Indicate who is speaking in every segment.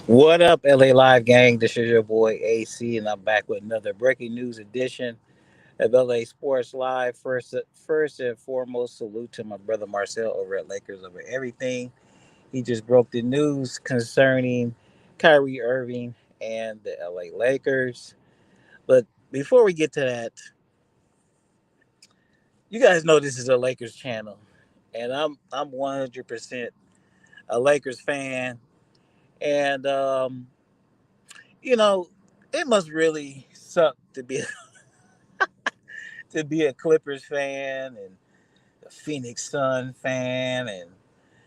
Speaker 1: What up, LA Live gang? This is your boy AC, and I'm back with another breaking news edition of LA Sports Live. First and foremost, salute to my brother Marcel over at Lakers over everything. He just broke the news concerning Kyrie Irving and the LA Lakers. But before we get to that, you guys know this is a Lakers channel, and I'm 100% a Lakers fan, and you know, it must really suck to be a Clippers fan and a Phoenix Sun fan and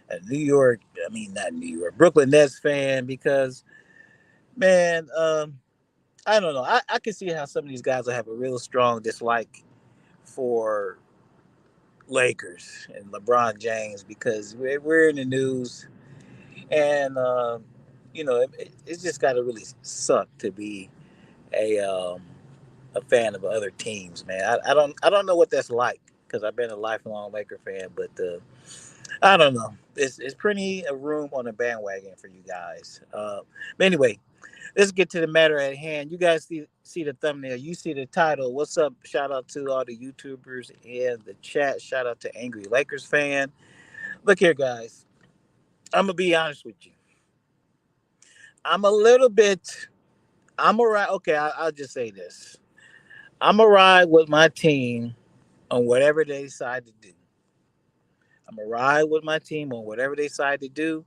Speaker 1: a New York, I mean not New York, Brooklyn Nets fan because man, I don't know. I can see how some of these guys will have a real strong dislike for Lakers and LeBron James because we're in the news and it's just got to really suck to be a um, a fan of other teams, man. I don't know what that's like because I've been a lifelong Laker fan, but I don't know. It's plenty of room on the bandwagon for you guys. But anyway, let's get to the matter at hand. You guys see the thumbnail. You see the title. What's up? Shout out to all the YouTubers in the chat. Shout out to Angry Lakers fan. Look here, guys. I'm gonna be honest with you. I'm a little bit. I'm alright. Okay, I'll just say this. I'm gonna ride with my team on whatever they decide to do. I'm gonna ride with my team on whatever they decide to do.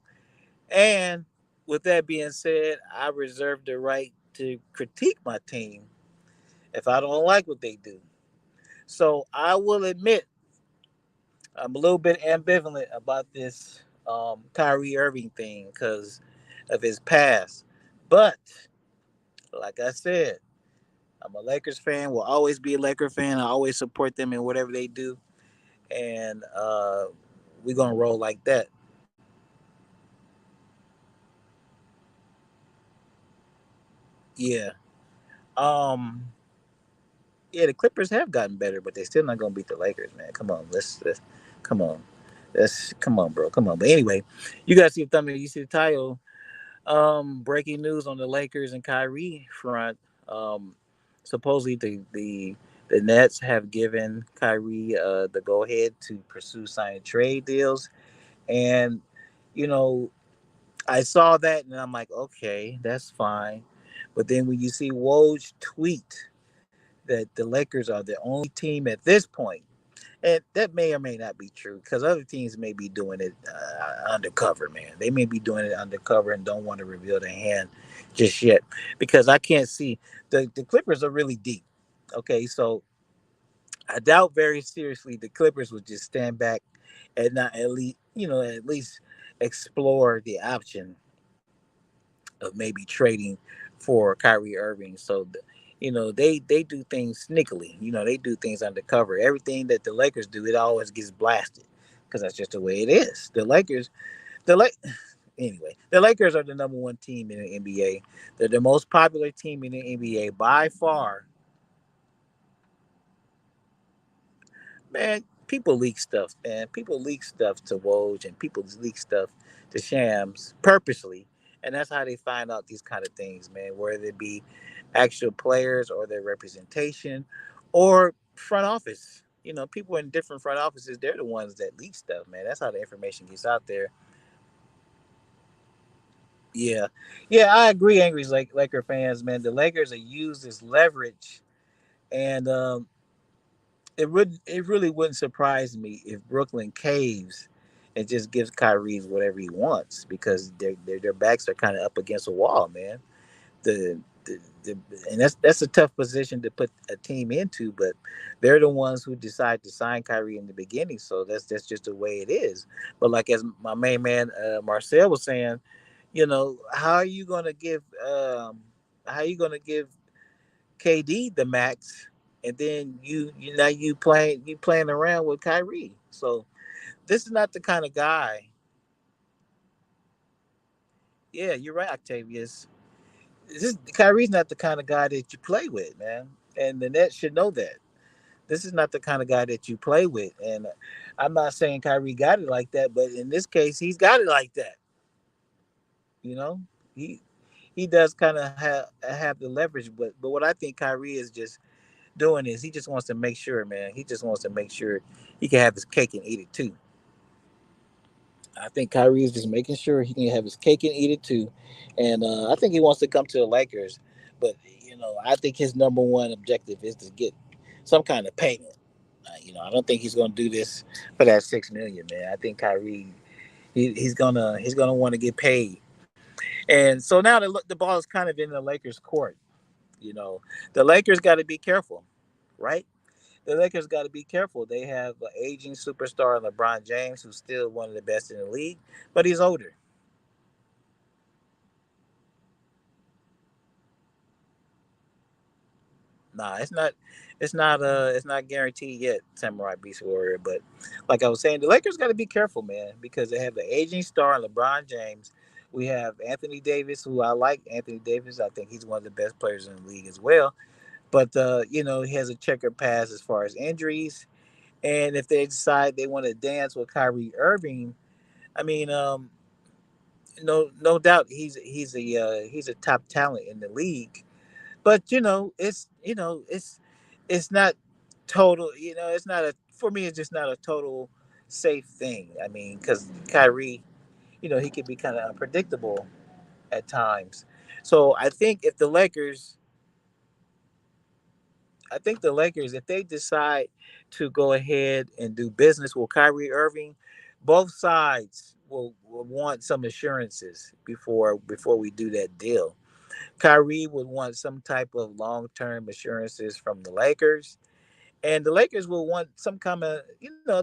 Speaker 1: And with that being said, I reserve the right to critique my team if I don't like what they do. So I will admit I'm a little bit ambivalent about this Kyrie Irving thing because of his past. But like I said, I'm a Lakers fan. Will always be a Lakers fan. I always support them in whatever they do, and we're gonna roll like that. Yeah. Um. Yeah, the Clippers have gotten better, but they're still not gonna beat the Lakers, man. Come on, let's come on. Come on, bro. Come on. But anyway, you guys see the thumbnail. You see the title. Breaking news on the Lakers and Kyrie front. Um, Supposedly the Nets have given Kyrie the go ahead to pursue signing trade deals, and you know I saw that and I'm like, okay, that's fine. But then when you see Woj tweet that the Lakers are the only team at this point, and that may or may not be true because other teams may be doing it undercover, man. They may be doing it undercover and don't want to reveal their hand just yet because I can't see the Clippers are really deep. Okay, so I doubt very seriously the Clippers would just stand back and not at least explore the option of maybe trading for Kyrie Irving. So, they do things sneakily. They do things undercover. Everything that the Lakers do, it always gets blasted because that's just the way it is. The Lake. Anyway, the Lakers are the number one team in the NBA. They're the most popular team in the NBA by far. Man, people leak stuff, man. People leak stuff to Woj and people leak stuff to Shams purposely. And that's how they find out these kind of things, man, whether it be actual players or their representation or front office. People in different front offices, they're the ones that leak stuff, man. That's how the information gets out there. Yeah. Yeah, I agree, Angry's like Laker fans, man. The Lakers are used as leverage and it really wouldn't surprise me if Brooklyn caves and just gives Kyrie whatever he wants because their backs are kind of up against a wall, man. The, the and that's a tough position to put a team into, but they're the ones who decide to sign Kyrie in the beginning, so that's just the way it is. But like as my main man Marcel was saying, how are you gonna give KD the max, and then you now you playing around with Kyrie. So this is not the kind of guy. Yeah, you're right, Octavius. Kyrie's not the kind of guy that you play with, man. And the Nets should know that. This is not the kind of guy that you play with. And I'm not saying Kyrie got it like that, but in this case, he's got it like that. You know. he he does kind of have the leverage, but what I think Kyrie is just doing is he just wants to make sure, man. He just wants to make sure he can have his cake and eat it too. I think Kyrie is just making sure he can have his cake and eat it too, and I think he wants to come to the Lakers. But I think his number one objective is to get some kind of payment. I don't think he's going to do this for that 6 million, man. I think Kyrie, he's gonna want to get paid, and so now the ball is kind of in the Lakers' court. The Lakers got to be careful, right? The Lakers got to be careful. They have an aging superstar LeBron James, who's still one of the best in the league, but he's older. Nah, it's not. It's not. It's not guaranteed yet, Samurai Beast Warrior. But like I was saying, the Lakers got to be careful, man, because they have the aging star LeBron James. We have Anthony Davis, who I like. Anthony Davis, I think he's one of the best players in the league as well. But he has a checkered past as far as injuries. And if they decide they want to dance with Kyrie Irving, I mean, no doubt he's a top talent in the league. But it's not total. It's not a for me. It's just not a total safe thing. I mean, because Kyrie, he can be kind of unpredictable at times. So I think the Lakers, if they decide to go ahead and do business with Kyrie Irving, both sides will want some assurances before we do that deal. Kyrie would want some type of long term assurances from the Lakers, and the Lakers will want some kind of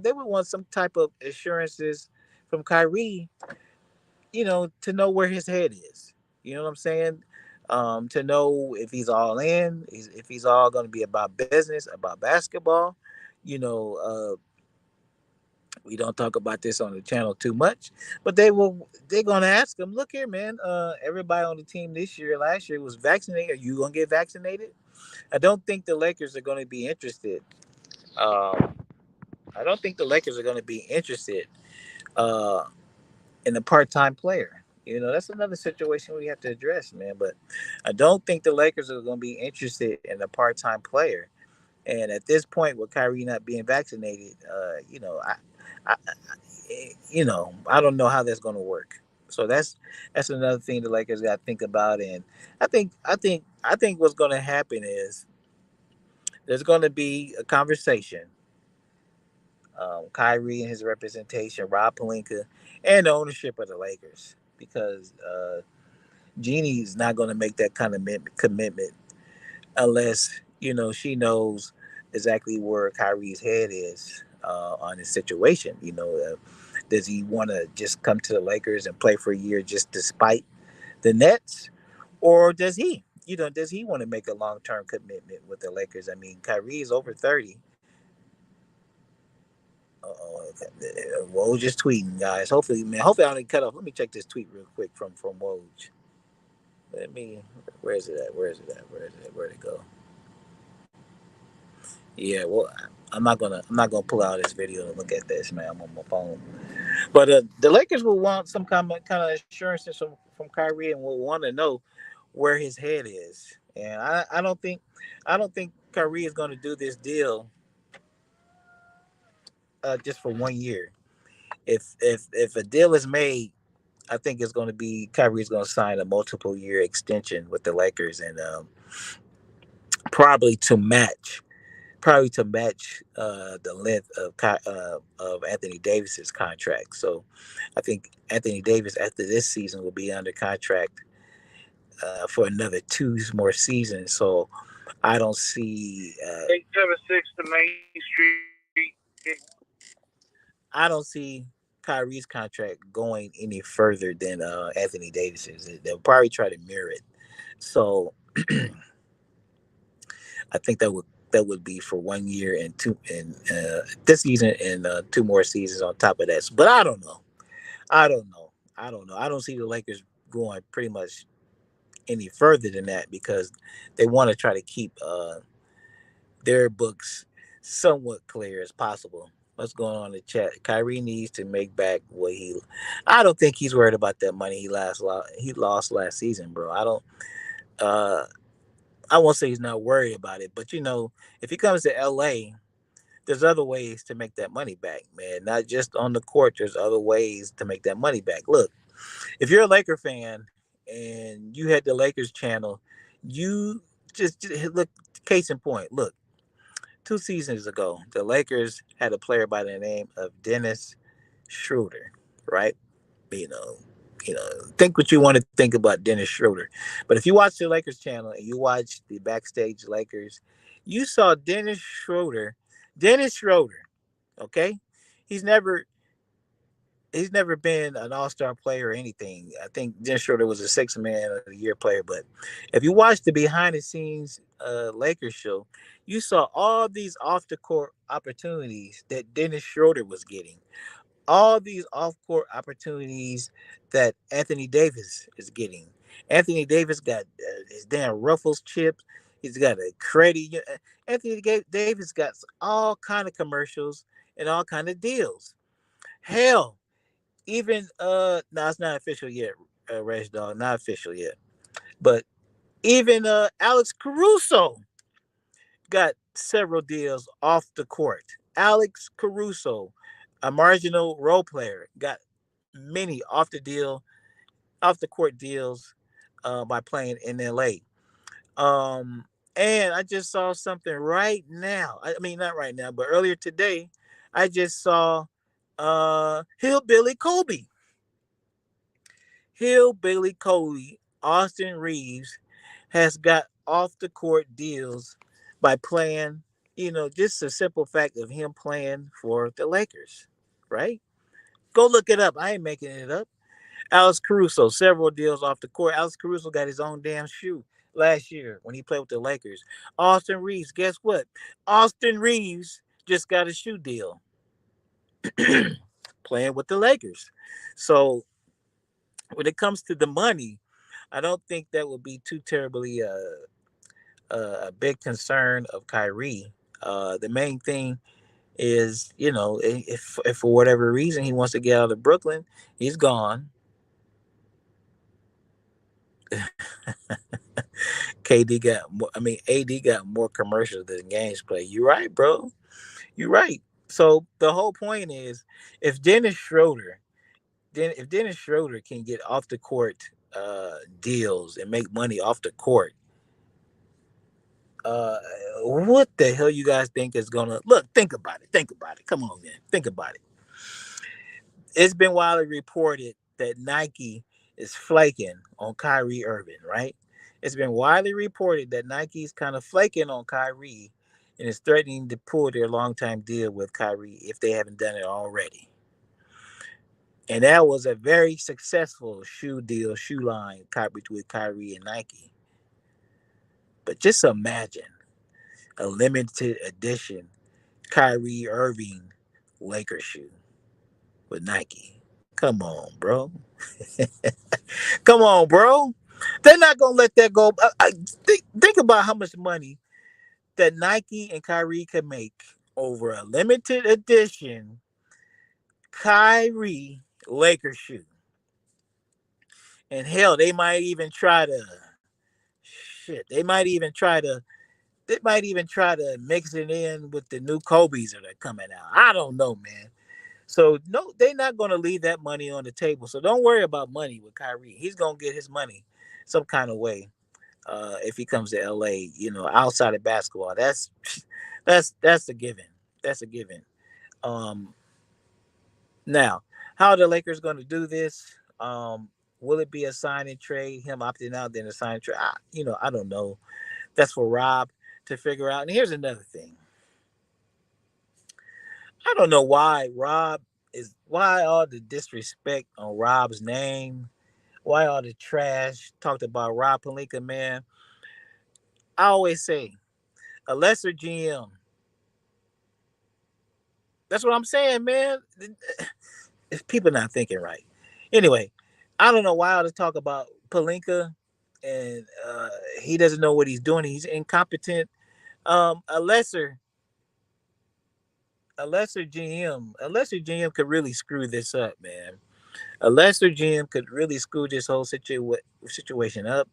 Speaker 1: they would want some type of assurances from Kyrie, to know where his head is. You know what I'm saying? To know if he's all in, if he's all going to be about business, about basketball. You know, we don't talk about this on the channel too much, but they're going to ask him, look here, man. Everybody on the team this year, last year was vaccinated. Are you going to get vaccinated? I don't think the Lakers are going to be interested. Um, I don't think the Lakers are going to be interested. Uh, in a part-time player. That's another situation we have to address, man. But I don't think the Lakers are going to be interested in a part-time player. And at this point, with Kyrie not being vaccinated, I, I don't know how that's going to work. So that's another thing the Lakers got to think about. And I think what's going to happen is there's going to be a conversation. Kyrie and his representation, Rob Palinka, and the ownership of the Lakers, because Jeannie's not going to make that kind of commitment unless she knows exactly where Kyrie's head is on his situation. Does he want to just come to the Lakers and play for a year just despite the Nets, or does he want to make a long term commitment with the Lakers? I mean, Kyrie is over 30. Uh-oh. Woj just tweeting, guys. Hopefully, man. Hopefully, I didn't cut off. Let me check this tweet real quick from Woj. Let me. Where is it at? Where is it at? Where is it? Where'd it go? Yeah. Well, I'm not gonna pull out this video to look at this, man. I'm on my phone. But the Lakers will want some kind of assurances from Kyrie, and will want to know where his head is. And I don't think Kyrie is going to do this deal just for 1 year. If a deal is made, I think it's going to be Kyrie's going to sign a multiple year extension with the Lakers, and probably to match the length of Anthony Davis's contract. So I think Anthony Davis after this season will be under contract for another two more seasons. So I don't see
Speaker 2: 876 to Main Street.
Speaker 1: I don't see Kyrie's contract going any further than Anthony Davis's. They'll probably try to mirror it. So I think that would be for 1 year and two and this season and two more seasons on top of that. But I don't know. I don't know. I don't know. I don't see the Lakers going pretty much any further than that because they want to try to keep their books somewhat clear as possible. What's going on in the chat? Kyrie needs to make back what he. I don't think he's worried about that money he lost last season, bro. I don't. Uh, I won't say he's not worried about it, but if he comes to LA, there's other ways to make that money back, man. Not just on the court. There's other ways to make that money back. Look, if you're a Laker fan and you had the Lakers channel, you just look. Case in point, look. 2 seasons ago, the Lakers had a player by the name of Dennis Schroeder, right? You know, think what you want to think about Dennis Schroeder. But if you watch the Lakers channel and you watch the backstage Lakers, you saw Dennis Schroeder, okay? He's never he's never been an all-star player or anything. I think Dennis Schroeder was a six-man of the year player, but if you watch the behind-the-scenes Lakers show, you saw all these off-the-court opportunities that Dennis Schroeder was getting. All these off-court opportunities that Anthony Davis is getting. Anthony Davis got his damn ruffles chipped. He's got a credit. Anthony Davis got all kind of commercials and all kind of deals. Hell, even no, it's not official yet, Reg Dog, not official yet. But even Alex Caruso got several deals off the court. Alex Caruso, a marginal role player, got many off the court deals by playing in LA. And I just saw something right now. I mean, not right now, but earlier today, I just saw Hillbilly Kobe. Hillbilly Cody, Austin Reeves, has got off the court deals by playing, just a simple fact of him playing for the Lakers, right? Go look it up. I ain't making it up. Alex Caruso, several deals off the court. Alex Caruso got his own damn shoe last year when he played with the Lakers. Austin Reeves, guess what? Austin Reeves just got a shoe deal playing with the Lakers. So when it comes to the money, I don't think that will be too terribly a big concern of Kyrie. The main thing is, if for whatever reason he wants to get out of Brooklyn, he's gone. KD got more, I mean, AD got more commercials than games played. You're right, bro. You're right. So the whole point is, if Dennis Schroeder, if Dennis Schroeder can get off the court deals and make money off the court, uh, what the hell you guys think is gonna look? Think about it. Think about it. Come on, man. Think about it. It's been widely reported that Nike is flaking on Kyrie Irving, right? It's been widely reported that Nike's kind of flaking on Kyrie and is threatening to pull their longtime deal with Kyrie if they haven't done it already. And that was a very successful shoe line with Kyrie and Nike. But just imagine a limited edition Kyrie Irving Lakers shoe with Nike. Come on, bro. Come on, bro. They're not gonna let that go. Think about how much money that Nike and Kyrie could make over a limited edition Kyrie Lakers shoe. And hell, they might even try to shit. They might even try to mix it in with the new Kobe's that are coming out. I don't know, man. So no, they're not going to leave that money on the table. So don't worry about money with Kyrie. He's going to get his money some kind of way if he comes to LA. Outside of basketball, that's a given. That's a given. Um, Now, how are the Lakers going to do this? Will it be a sign and trade? Him opting out, then a sign and trade? I don't know. That's for Rob to figure out. And here's another thing. I don't know why all the disrespect on Rob's name, why all the trash talked about Rob Palinka, man. I always say a lesser GM. That's what I'm saying, man. If people not thinking right. Anyway, I don't know why all the talk about Palinka and he doesn't know what he's doing. He's incompetent. Um, a lesser a lesser GM could really screw this up, man. A lesser GM could really screw this whole situation up.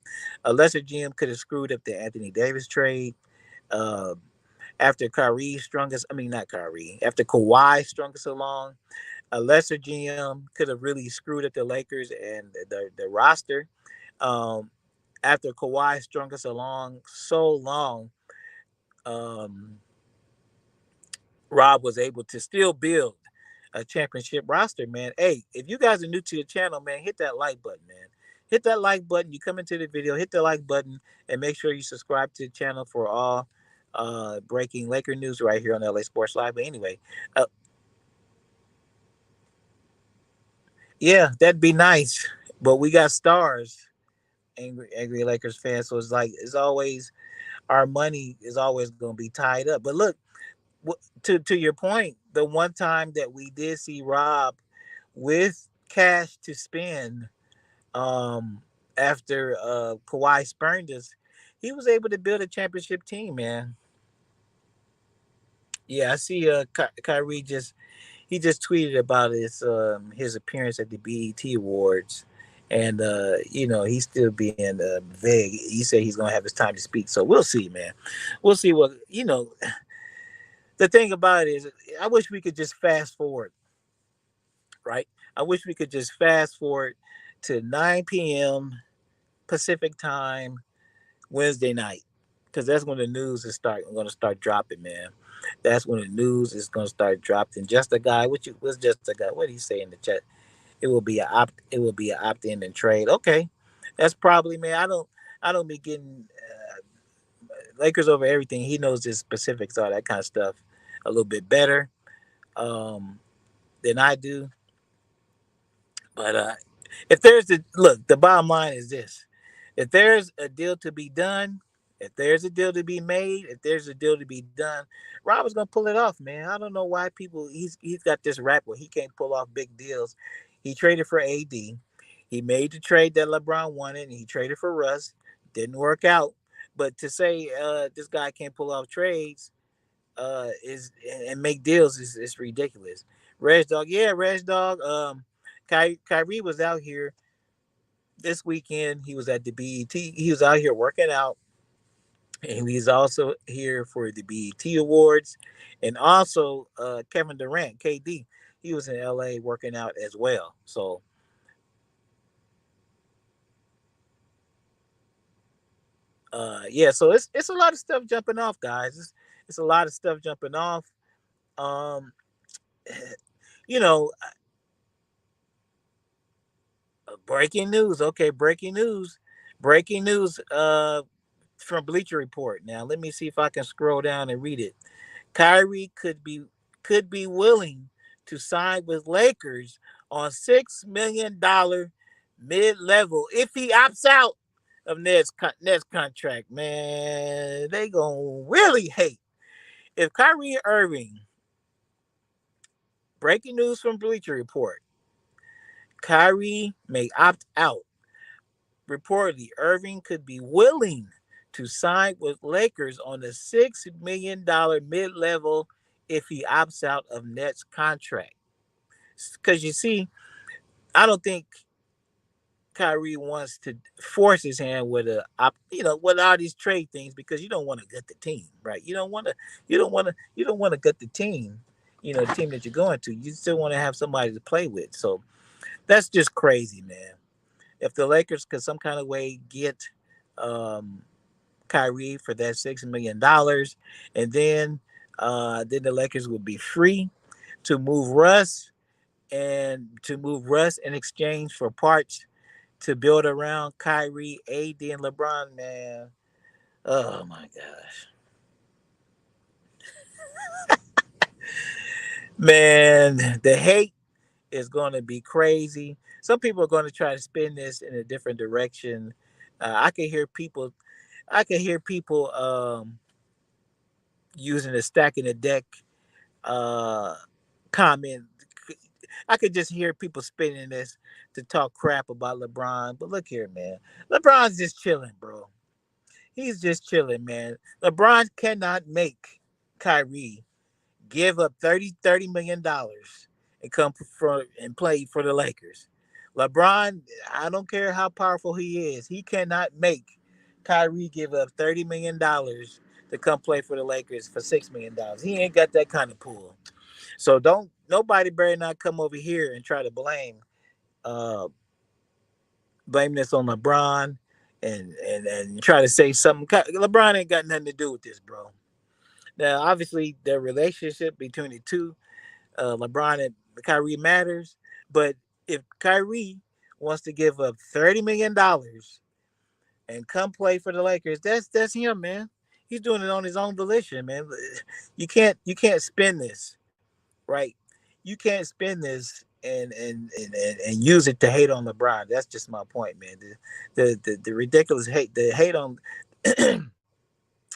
Speaker 1: A lesser GM could have screwed up the Anthony Davis trade. Uh, After Kyrie strung us, I mean not Kyrie, after Kawhi strung us along, a lesser GM could have really screwed up the Lakers and the roster. Um, After Kawhi strung us along so long, um, Rob was able to still build a championship roster, man. Hey, if you guys are new to the channel, man, hit that like button, man. Hit that like button. You come into the video, hit the like button, and make sure you subscribe to the channel for all breaking Laker news right here on LA Sports Live. But anyway, uh, yeah, that'd be nice. But we got stars, angry Lakers fans. So it's like it's always our money is always going to be tied up. But look, to your point, the one time that we did see Rob with cash to spend, um, after Kawhi spurned us, he was able to build a championship team, man. Yeah, I see. Kyrie just tweeted about his appearance at the BET Awards, and he's still being vague. He said he's gonna have his time to speak, so we'll see, man. We'll see what the thing about it is, I wish we could just fast forward, right? I wish we could just fast forward to 9 p.m. Pacific time Wednesday night, because that's when the news is going to start dropping, man. That's when the news is going to start dropping. Just a guy, what's just a guy? What did he say in the chat? It will be an opt in and trade. Okay, that's probably, man. I don't be getting Lakers over everything. He knows his specifics, all that kind of stuff, a little bit better um, than I do. But if there's the bottom line is this: if there's a deal to be done, if there's a deal to be made, if there's a deal to be done, Rob is gonna pull it off, man. I don't know why people he's got this rap where he can't pull off big deals. He traded for AD. He made the trade that LeBron wanted, and he traded for Russ. Didn't work out. But to say this guy can't pull off trades is and make deals is ridiculous. Reg Dog, yeah, Reg Dog. Kyrie was out here this weekend. He was at the BET. He was out here working out, and he's also here for the BET Awards, and also Kevin Durant, KD. He was in LA working out as well. So yeah, so it's a lot of stuff jumping off, guys. It's a lot of stuff jumping off. Um, you know, breaking news. Okay, breaking news. Breaking news. From Bleacher Report. Now, let me see if I can scroll down and read it. Kyrie could be willing to sign with Lakers on $6 million mid-level if he opts out of Ned's contract. Man, they gonna really hate if Kyrie Irving. Breaking news from Bleacher Report: Kyrie may opt out. Reportedly, Irving could be willing to sign with Lakers on a $6 million mid-level if he opts out of Nets contract. Because you see, I don't think Kyrie wants to force his hand with with all these trade things, because you don't want to gut the team, right? You don't want to gut the team. The team that you're going to. You still want to have somebody to play with. So that's just crazy, man. If the Lakers could some kind of way get um, Kyrie for that $6 million, and then the Lakers would be free to move Russ in exchange for parts to build around Kyrie, AD, and LeBron. Man, oh my gosh, man, the hate is going to be crazy. Some people are going to try to spin this in a different direction. I can hear people. I can hear people using a stack in the deck uh, comment. I could just hear people spinning this to talk crap about LeBron. But look here, man. LeBron's just chilling, bro. He's just chilling, man. LeBron cannot make Kyrie give up $30 million and come for and play for the Lakers. LeBron, I don't care how powerful he is, he cannot make Kyrie give up $30 million to come play for the Lakers for $6 million. He ain't got that kind of pull. So don't nobody better not come over here and try to uh blame this on LeBron and try to say something. LeBron ain't got nothing to do with this, bro. Now, obviously, the relationship between the two, LeBron and Kyrie, matters. But if Kyrie wants to give up $30 million and come play for the Lakers, that's him, man. He's doing it on his own volition, man. You can't spin this, right? You can't spin this and use it to hate on LeBron. That's just my point, man. The ridiculous hate, the hate on,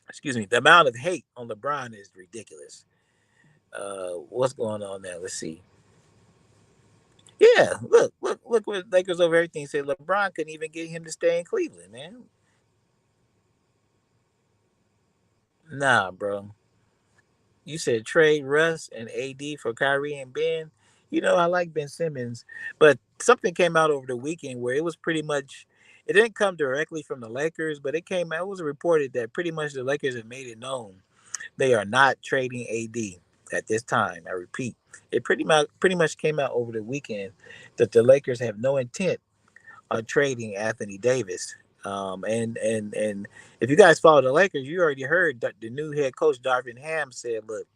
Speaker 1: excuse me, the amount of hate on LeBron is ridiculous. What's going on now? Let's see. Yeah, look what Lakers over everything said. LeBron couldn't even get him to stay in Cleveland, man. Nah, bro. You said trade Russ and AD for Kyrie and Ben. You know I like Ben Simmons, but something came out over the weekend where it was pretty much. It didn't come directly from the Lakers, but it came out. It was reported that pretty much the Lakers have made it known they are not trading AD at this time. I repeat, it pretty much came out over the weekend that the Lakers have no intent on trading Anthony Davis. And if you guys follow the Lakers, you already heard that the new head coach Darvin Ham said, "Look,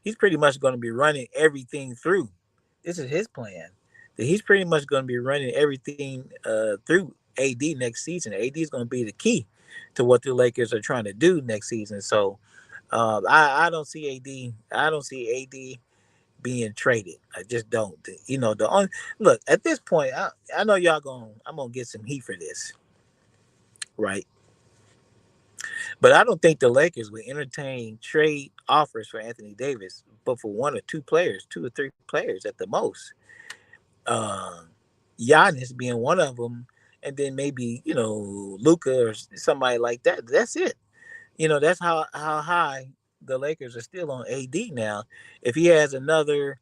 Speaker 1: he's pretty much going to be running everything through. This is his plan. That he's pretty much going to be running everything through AD next season. AD is going to be the key to what the Lakers are trying to do next season. So I don't see AD. I don't see AD being traded. I just don't. The only look at this point. I know y'all going. I'm gonna get some heat for this, right? But I don't think the Lakers would entertain trade offers for Anthony Davis, but for one or two players, two or three players at the most. Uh, Giannis being one of them, and then maybe Luca or somebody like that. That's it. That's how high the Lakers are still on AD now. If he has another,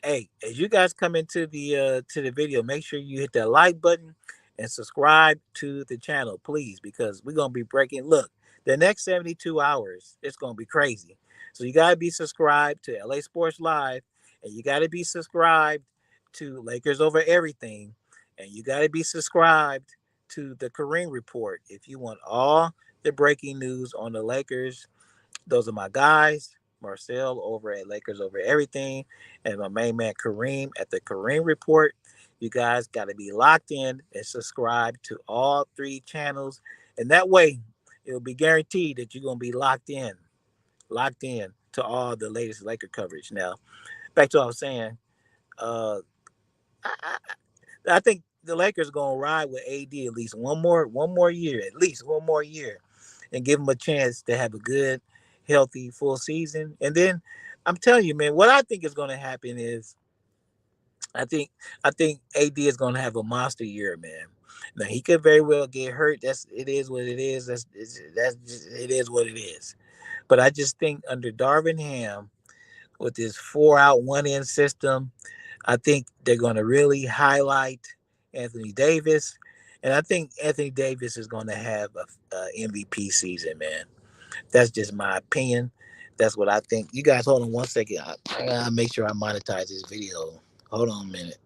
Speaker 1: hey, as you guys come into the video, make sure you hit that like button and subscribe to the channel, please, because we're gonna be breaking. Look, the next 72 hours, it's gonna be crazy. So you gotta be subscribed to LA Sports Live, and you gotta be subscribed to Lakers Over Everything, and you gotta be subscribed to the Kareem Report if you want all the breaking news on the Lakers. Those are my guys. Marcel over at Lakers Over Everything, and my main man Kareem at the Kareem Report. You guys got to be locked in and subscribe to all three channels, and that way it'll be guaranteed that you're gonna be locked in to all the latest Laker coverage. Now, back to what I was saying. Uh, I, I, I think the Lakers are gonna ride with AD at least one more year, at least one more year, and give him a chance to have a good, healthy, full season. And then I'm telling you, man, what I think is gonna happen is I think I think AD is gonna have a monster year, man. Now he could very well get hurt. It is what it is. It is what it is. But I just think under Darvin Ham with his 4 out 1 in system, I think they're going to really highlight Anthony Davis, and I think Anthony Davis is going to have a MVP season, man. That's just my opinion. That's what I think. You guys, hold on 1 second. I gotta make sure I monetize this video. Hold on a minute.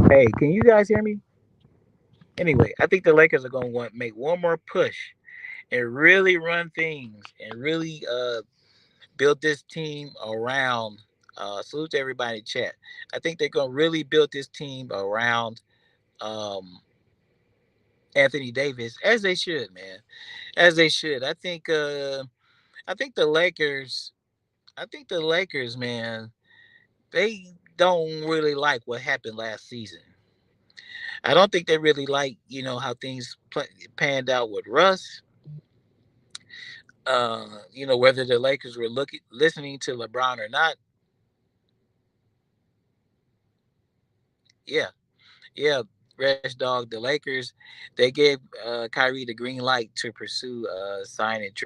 Speaker 1: Hey, can you guys hear me? Anyway, I think the Lakers are going to want make one more push and really run things and really build this team around. Salute to everybody in chat. I think they're gonna really build this team around um, Anthony Davis, as they should, man, as they should. I think the Lakers. I think the Lakers, man, they don't really like what happened last season. I don't think they really like, how things panned out with Russ. Whether the Lakers were listening to LeBron or not. Yeah, yeah, Reg Dog. The Lakers, they gave Kyrie the green light to pursue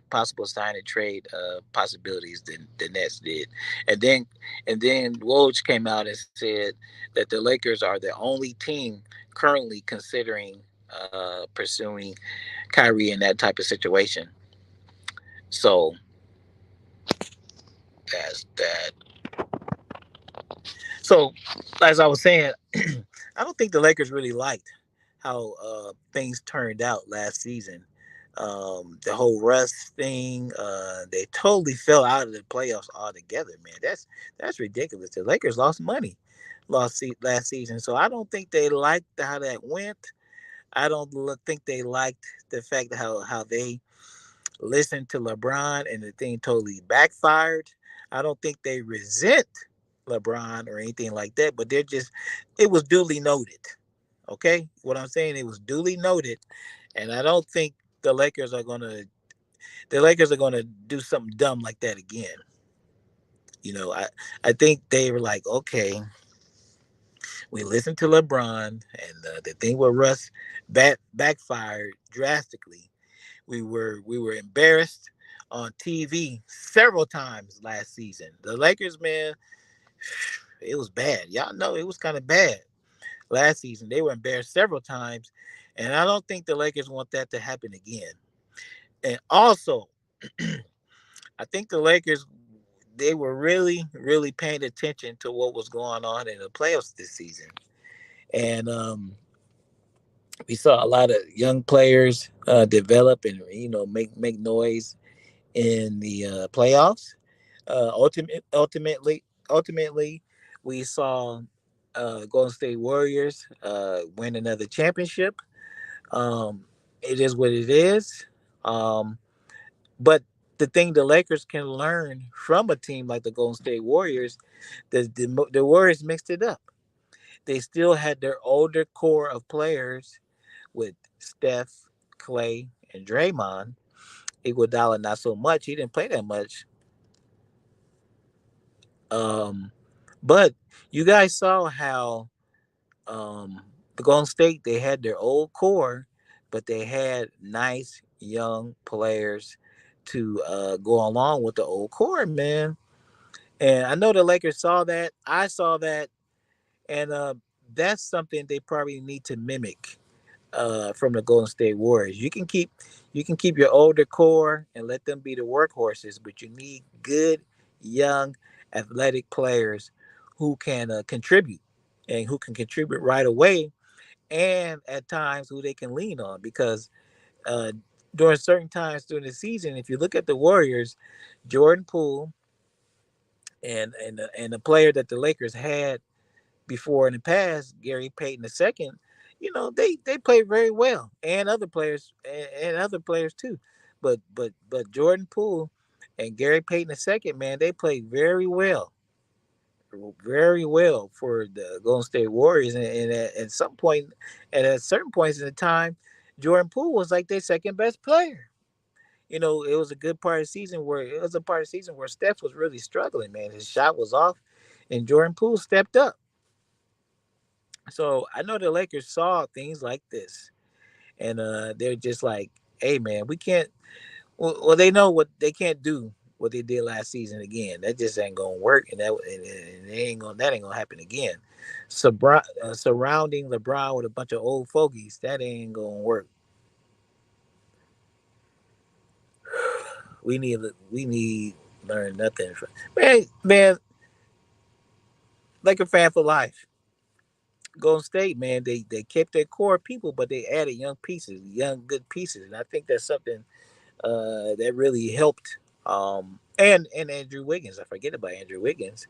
Speaker 1: possible sign and trade possibilities than the Nets did, and then Woj came out and said that the Lakers are the only team currently considering pursuing Kyrie in that type of situation. So that's that. So, as I was saying, I don't think the Lakers really liked how things turned out last season. The whole Russ thing, they totally fell out of the playoffs altogether. Man, that's ridiculous. The Lakers lost money, last season, so I don't think they liked how that went. I don't think they liked the fact that how they listened to LeBron and the thing totally backfired. I don't think they resent LeBron or anything like that, but it was duly noted. Okay, what I'm saying, it was duly noted, and I don't think the Lakers are gonna the Lakers are gonna do something dumb like that again. I think they were like, okay, we listened to LeBron, and the thing with Russ backfired drastically. We were embarrassed on TV several times last season. The Lakers, man, it was bad. Y'all know it was kind of bad last season. They were embarrassed several times, and I don't think the Lakers want that to happen again. And also, I think the Lakers, they were really, really paying attention to what was going on in the playoffs this season, and we saw a lot of young players develop and make noise in the playoffs. Ultimately, we saw Golden State Warriors win another championship. It is what it is. Um, but the thing the Lakers can learn from a team like the Golden State Warriors, the Warriors mixed it up. They still had their older core of players with Steph, Clay, and Draymond. Iguodala not so much. He didn't play that much. Um, but you guys saw how the Golden State, they had their old core, but they had nice young players to go along with the old core, man. And I know the Lakers saw that. I saw that, and that's something they probably need to mimic from the Golden State Warriors. You can keep your older core and let them be the workhorses, but you need good, young, athletic players who can contribute and who can contribute right away, and at times who they can lean on because uh, during certain times during the season, if you look at the Warriors, Jordan Poole and the player that the Lakers had before in the past, Gary Payton II, they played very well, and other players too. But Jordan Poole and Gary Payton II, man, they played very well for the Golden State Warriors. And at some point, and at certain points in the time, Jordan Poole was like their second best player. It was a good part of the season where it was a part of the season where Steph was really struggling, man. His shot was off, and Jordan Poole stepped up. So I know the Lakers saw things like this, and they're just like, "Hey, man, we can't." Well, they know what they can't do. What they did last season again, that just ain't gonna work, and that ain't gonna happen again. Surrounding LeBron with a bunch of old fogies, that ain't gonna work. We need learn nothing from man. Laker fan for life. Golden State, man, they kept their core people, but they added young good pieces, and I think that's something that really helped. And Andrew Wiggins, I forget about Andrew Wiggins.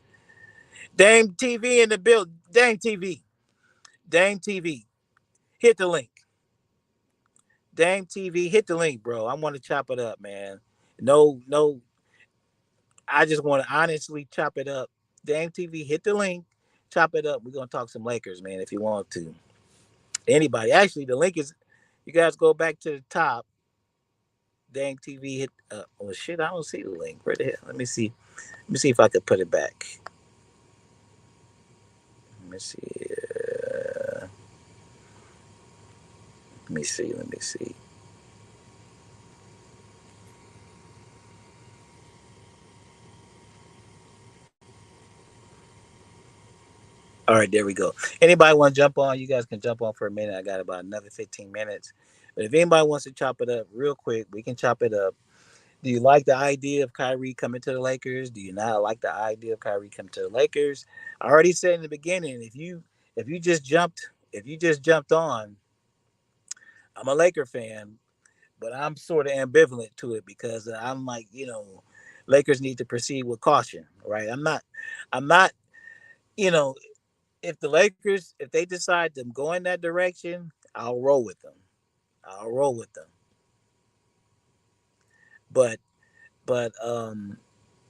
Speaker 1: Dame TV in the build. Dame TV. Hit the link. Dame TV, hit the link, bro. I want to chop it up, man. No, no, I just want to honestly chop it up. Dame TV, hit the link, chop it up. We're gonna talk some Lakers, man. If you want to, anybody. Actually, the link is. You guys go back to the top. Dame TV hit. Oh shit, I don't see the link. Where the hell? Let me see. Let me see if I could put it back. Let me see. Let me see. Let me see. All right, there we go. Anybody want to jump on? You guys can jump on for a minute. I got about another 15 minutes. But if anybody wants to chop it up real quick, we can chop it up. Do you like the idea of Kyrie coming to the Lakers? Do you not like the idea of Kyrie coming to the Lakers? I already said in the beginning, if you just jumped on, I'm a Laker fan, but I'm sort of ambivalent to it because I'm like, Lakers need to proceed with caution, right? I'm not, you know, if the Lakers, if they decide to go in that direction, I'll roll with them. I'll roll with them. But but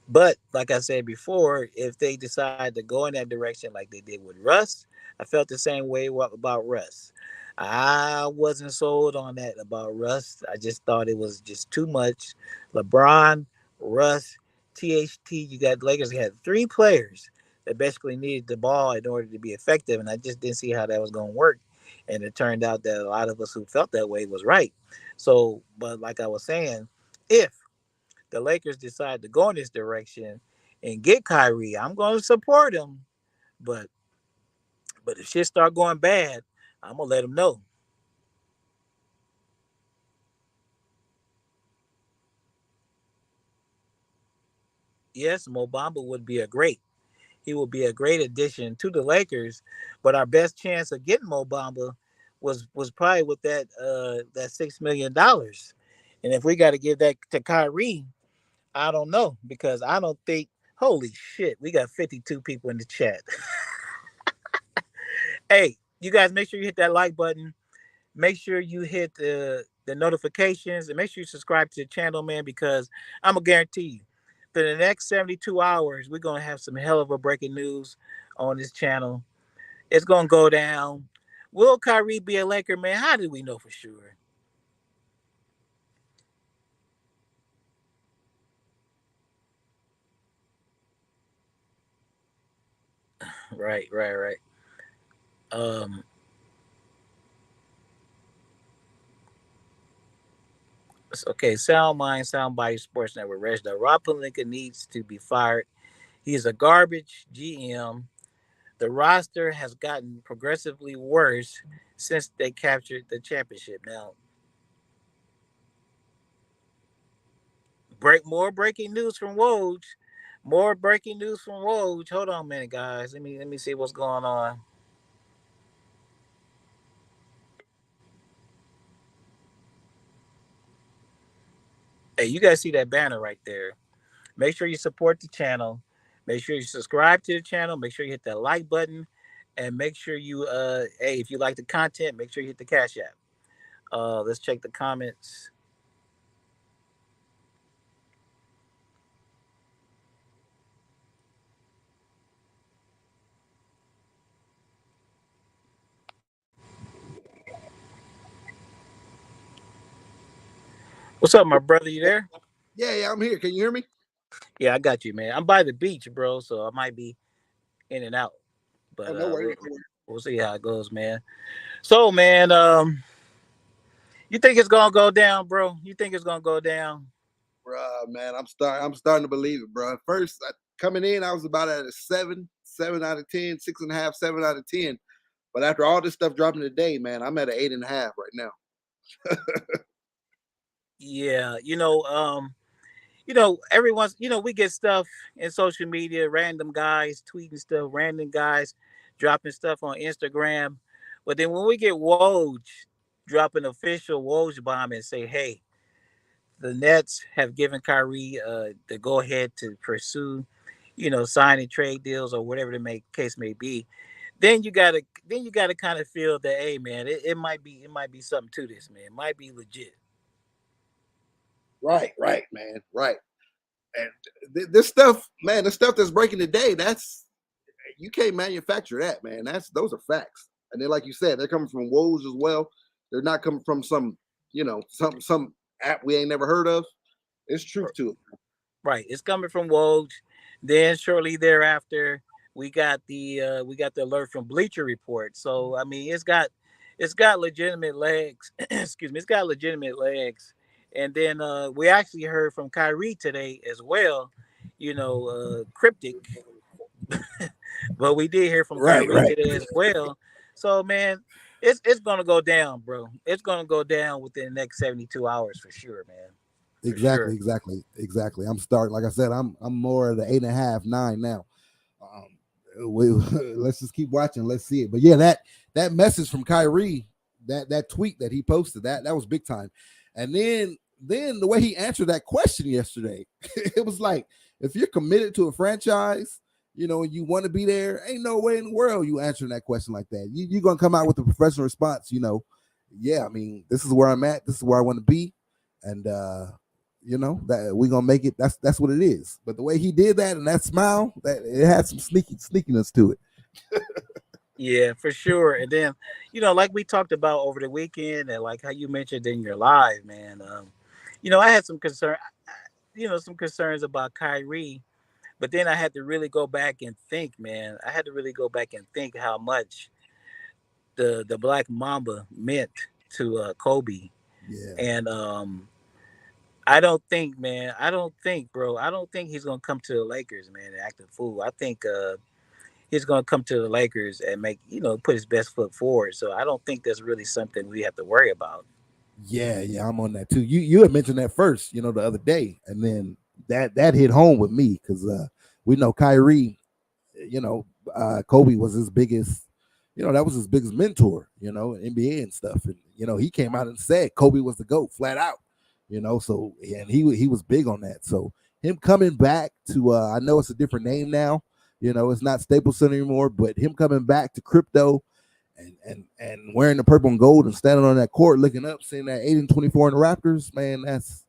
Speaker 1: but like I said before, if they decide to go in that direction like they did with Russ, I felt the same way about Russ. I wasn't sold on that about Russ. I just thought it was just too much. LeBron, Russ, THT, you got Lakers had three players that basically needed the ball in order to be effective, and I just didn't see how that was going to work. And it turned out that a lot of us who felt that way was right. So, but like I was saying, if the Lakers decide to go in this direction and get Kyrie, I'm going to support him. But if shit start going bad, I'm gonna let him know. Yes, Mobamba would be a great. He would be a great addition to the Lakers. But our best chance of getting Mobamba was probably with that $6 million. And if we got to give that to Kyrie, I don't know because I don't think. Holy shit, we got 52 people in the chat. Hey, you guys, make sure you hit that like button. Make sure you hit the notifications and make sure you subscribe to the channel, man, because I'm gonna guarantee you, for the next 72 hours, we're gonna have some hell of a breaking news on this channel. It's gonna go down. Will Kyrie be a Laker, man? How do we know for sure? Right, right, right. Um, okay, Sound Mind, Sound Body Sports Network. Reginald Rob Palinka needs to be fired. He's a garbage GM. The roster has gotten progressively worse since they captured the championship. Now, more breaking news from Woj. More breaking news from Woj. Hold on a minute, guys. Let me see what's going on. Hey, you guys see that banner right there? Make sure you support the channel. Make sure you subscribe to the channel. Make sure you hit that like button, and make sure you hey, if you like the content, make sure you hit the Cash App. Let's check the comments. What's up, my brother? You there?
Speaker 3: Yeah, I'm here. Can you hear me?
Speaker 1: Yeah, I got you, man. I'm by the beach, bro, so I might be in and out,
Speaker 3: Oh,
Speaker 1: but
Speaker 3: no worries, no worries.
Speaker 1: we'll see how it goes, man. So, man, you think it's gonna go down, bro? You think it's gonna go down?
Speaker 3: Bruh, man, I'm starting to believe it, bro. First, coming in, I was about at a 7 out of 10, 6.5, 7 out of 10. But after all this stuff dropping today, man, I'm at an 8.5 right now.
Speaker 1: Yeah, everyone's, we get stuff in social media, random guys tweeting stuff, random guys dropping stuff on Instagram, but then when we get Woj drop an official Woj bomb and say, "Hey, the Nets have given Kyrie the go ahead to pursue, signing trade deals or whatever the case may be." then you gotta kind of feel that, hey man, it might be something to this, man. It might be legit.
Speaker 3: Right, man, right. And this stuff, man, the stuff that's breaking today, that's you can't manufacture that, man. That's those are facts. And then, like you said, they're coming from Woj as well. They're not coming from some, some app we ain't never heard of. It's truth to it.
Speaker 1: Right. It's coming from Woj. Then shortly thereafter, we got the alert from Bleacher Report. So I mean, it's got legitimate legs. Excuse me. It's got legitimate legs. And then we actually heard from Kyrie today as well. Cryptic, but we did hear from
Speaker 3: Right,
Speaker 1: Kyrie
Speaker 3: right.
Speaker 1: today as well. So man, it's gonna go down, bro. It's gonna go down within the next 72 hours for sure, man. For
Speaker 4: Exactly,
Speaker 1: sure.
Speaker 4: exactly. I'm starting. Like I said, I'm more of the 8.5, 9 now. We let's just keep watching. Let's see it. But yeah, that message from Kyrie, that tweet that he posted, that was big time. And then the way he answered that question yesterday, it was like, if you're committed to a franchise, and you want to be there, ain't no way in the world you answering that question like that. You're gonna come out with a professional response. Yeah, I mean, this is where I'm at. This is where I want to be, and that we're gonna make it. That's what it is. But the way he did that and that smile, that it had some sneakiness to it.
Speaker 1: Yeah, for sure. And then, like we talked about over the weekend, and like how you mentioned in your live, man. I had some concerns about Kyrie, but then I had to really go back and think, man. I had to really go back and think how much the Black Mamba meant to Kobe,
Speaker 4: Yeah,
Speaker 1: and I don't think, man. I don't think, bro. I don't think he's gonna come to the Lakers, man, and act a fool. I think he's gonna come to the Lakers and put his best foot forward. So I don't think that's really something we have to worry about.
Speaker 4: yeah. I'm on that too. You had mentioned that first, the other day, and then that hit home with me because we know Kyrie, you know, Kobe was his biggest, that was his biggest mentor, NBA and stuff. And, he came out and said Kobe was the GOAT flat out, so, and he was big on that. So him coming back to, I know it's a different name now, it's not Staples Center anymore, but him coming back to crypto and wearing the purple and gold and standing on that court, looking up, seeing that 8-24 in the Raptors, man, that's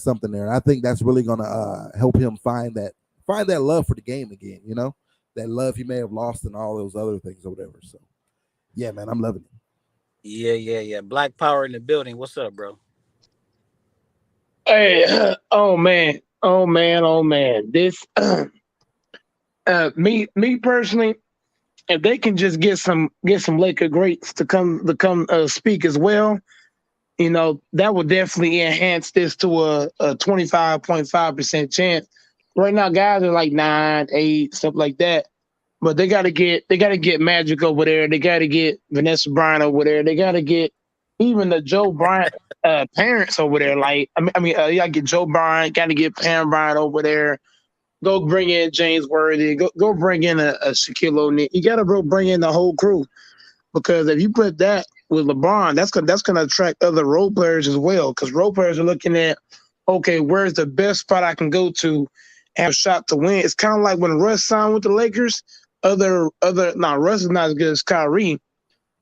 Speaker 4: something there. And I think that's really going to help him find that love for the game again, that love he may have lost and all those other things or whatever. So, yeah, man, I'm loving it.
Speaker 1: Yeah, yeah, yeah. Black Power in the building. What's up, bro?
Speaker 2: Hey, oh man, oh man, oh man. This, me personally, if they can just get some Laker greats to come speak as well, that would definitely enhance this to a 25.5% chance. Right now, guys are like 9, 8, stuff like that. But they gotta get Magic over there. They gotta get Vanessa Bryant over there. They gotta get even the Joe Bryant parents over there. Like you gotta get Joe Bryant. Gotta get Pam Bryant over there. Go bring in James Worthy. Go bring in a Shaquille O'Neal. You gotta bring in the whole crew because if you put that with LeBron, that's gonna attract other role players as well. Because role players are looking at, okay, where's the best spot I can go to have a shot to win? It's kind of like when Russ signed with the Lakers. Now Russ is not as good as Kyrie,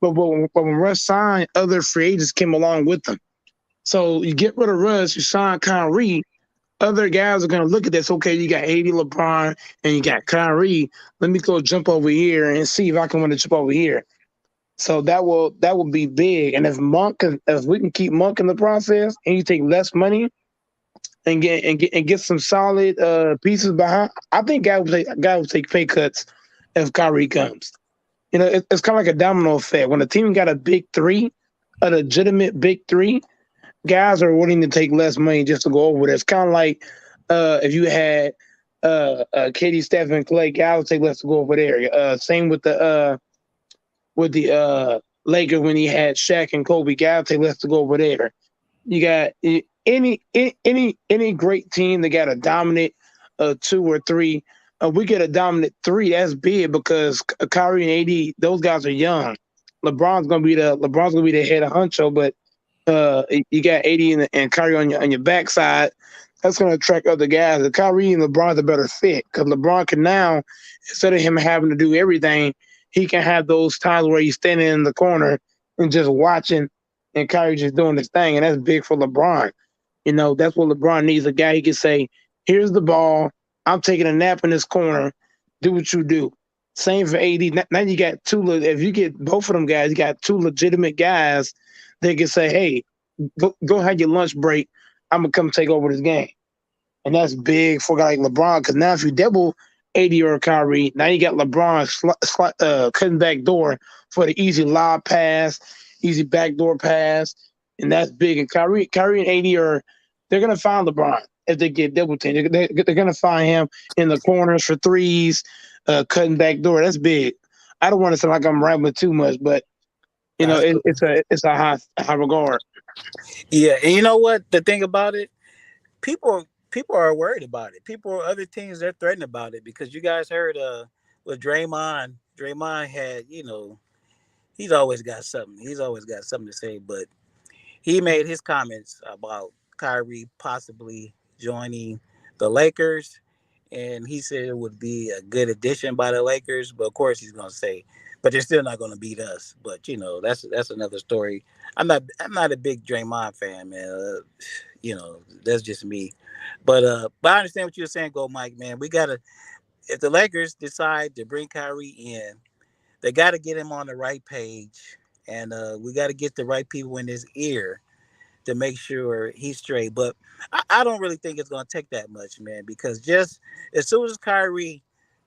Speaker 2: but when Russ signed, other free agents came along with him. So you get rid of Russ, you sign Kyrie. Other guys are gonna look at this. Okay, you got 80 LeBron and you got Kyrie. Let me go jump over here and see if I can win the jump over here. So that will be big. And if we can keep Monk in the process, and you take less money and get some solid pieces behind, I think guy will take pay cuts if Kyrie comes. It's kind of like a domino effect. When a team got a big three, a legitimate big three, guys are willing to take less money just to go over there. It's kind of like if you had Katie, Steph, and Clay, guys would take less to go over there. Same with the Lakers when he had Shaq and Kobe. Guys would take less to go over there. You got any great team that got a dominant 2 or 3. We get a dominant 3. That's big because Kyrie and AD, those guys are young. LeBron's gonna be the head of honcho, but you got AD and Kyrie on your backside. That's gonna attract other guys. Kyrie and LeBron's a better fit because LeBron can now, instead of him having to do everything, he can have those times where he's standing in the corner and just watching, and Kyrie just doing his thing, and that's big for LeBron. That's what LeBron needs, a guy he can say, here's the ball. I'm taking a nap in this corner. Do what you do. Same for AD. Now you got if you get both of them guys, you got two legitimate guys that can say, hey, go have your lunch break. I'm going to come take over this game. And that's big for a guy like LeBron, because now if you double AD or Kyrie, now you got LeBron cutting back door for the easy lob pass, easy backdoor pass, and that's big. And Kyrie and AD they're gonna find LeBron if they get double teamed. They're gonna find him in the corners for threes, cutting back door. That's big. I don't want to sound like I'm rambling too much, but
Speaker 1: That's cool.
Speaker 2: it's a high regard.
Speaker 1: Yeah, and you know what? The thing about it, people are worried about it. Other teams, they're threatened about it because you guys heard with Draymond. Draymond had, he's always got something. He's always got something to say, but he made his comments about Kyrie possibly joining the Lakers, and he said it would be a good addition by the Lakers. But of course, he's going to say, but they're still not going to beat us. But that's another story. I'm not a big Draymond fan, man. That's just me. But I understand what you're saying, Go Mike, man. We gotta, if the Lakers decide to bring Kyrie in, they got to get him on the right page, and we got to get the right people in his ear to make sure he's straight. But I don't really think it's going to take that much, man, because just as soon as Kyrie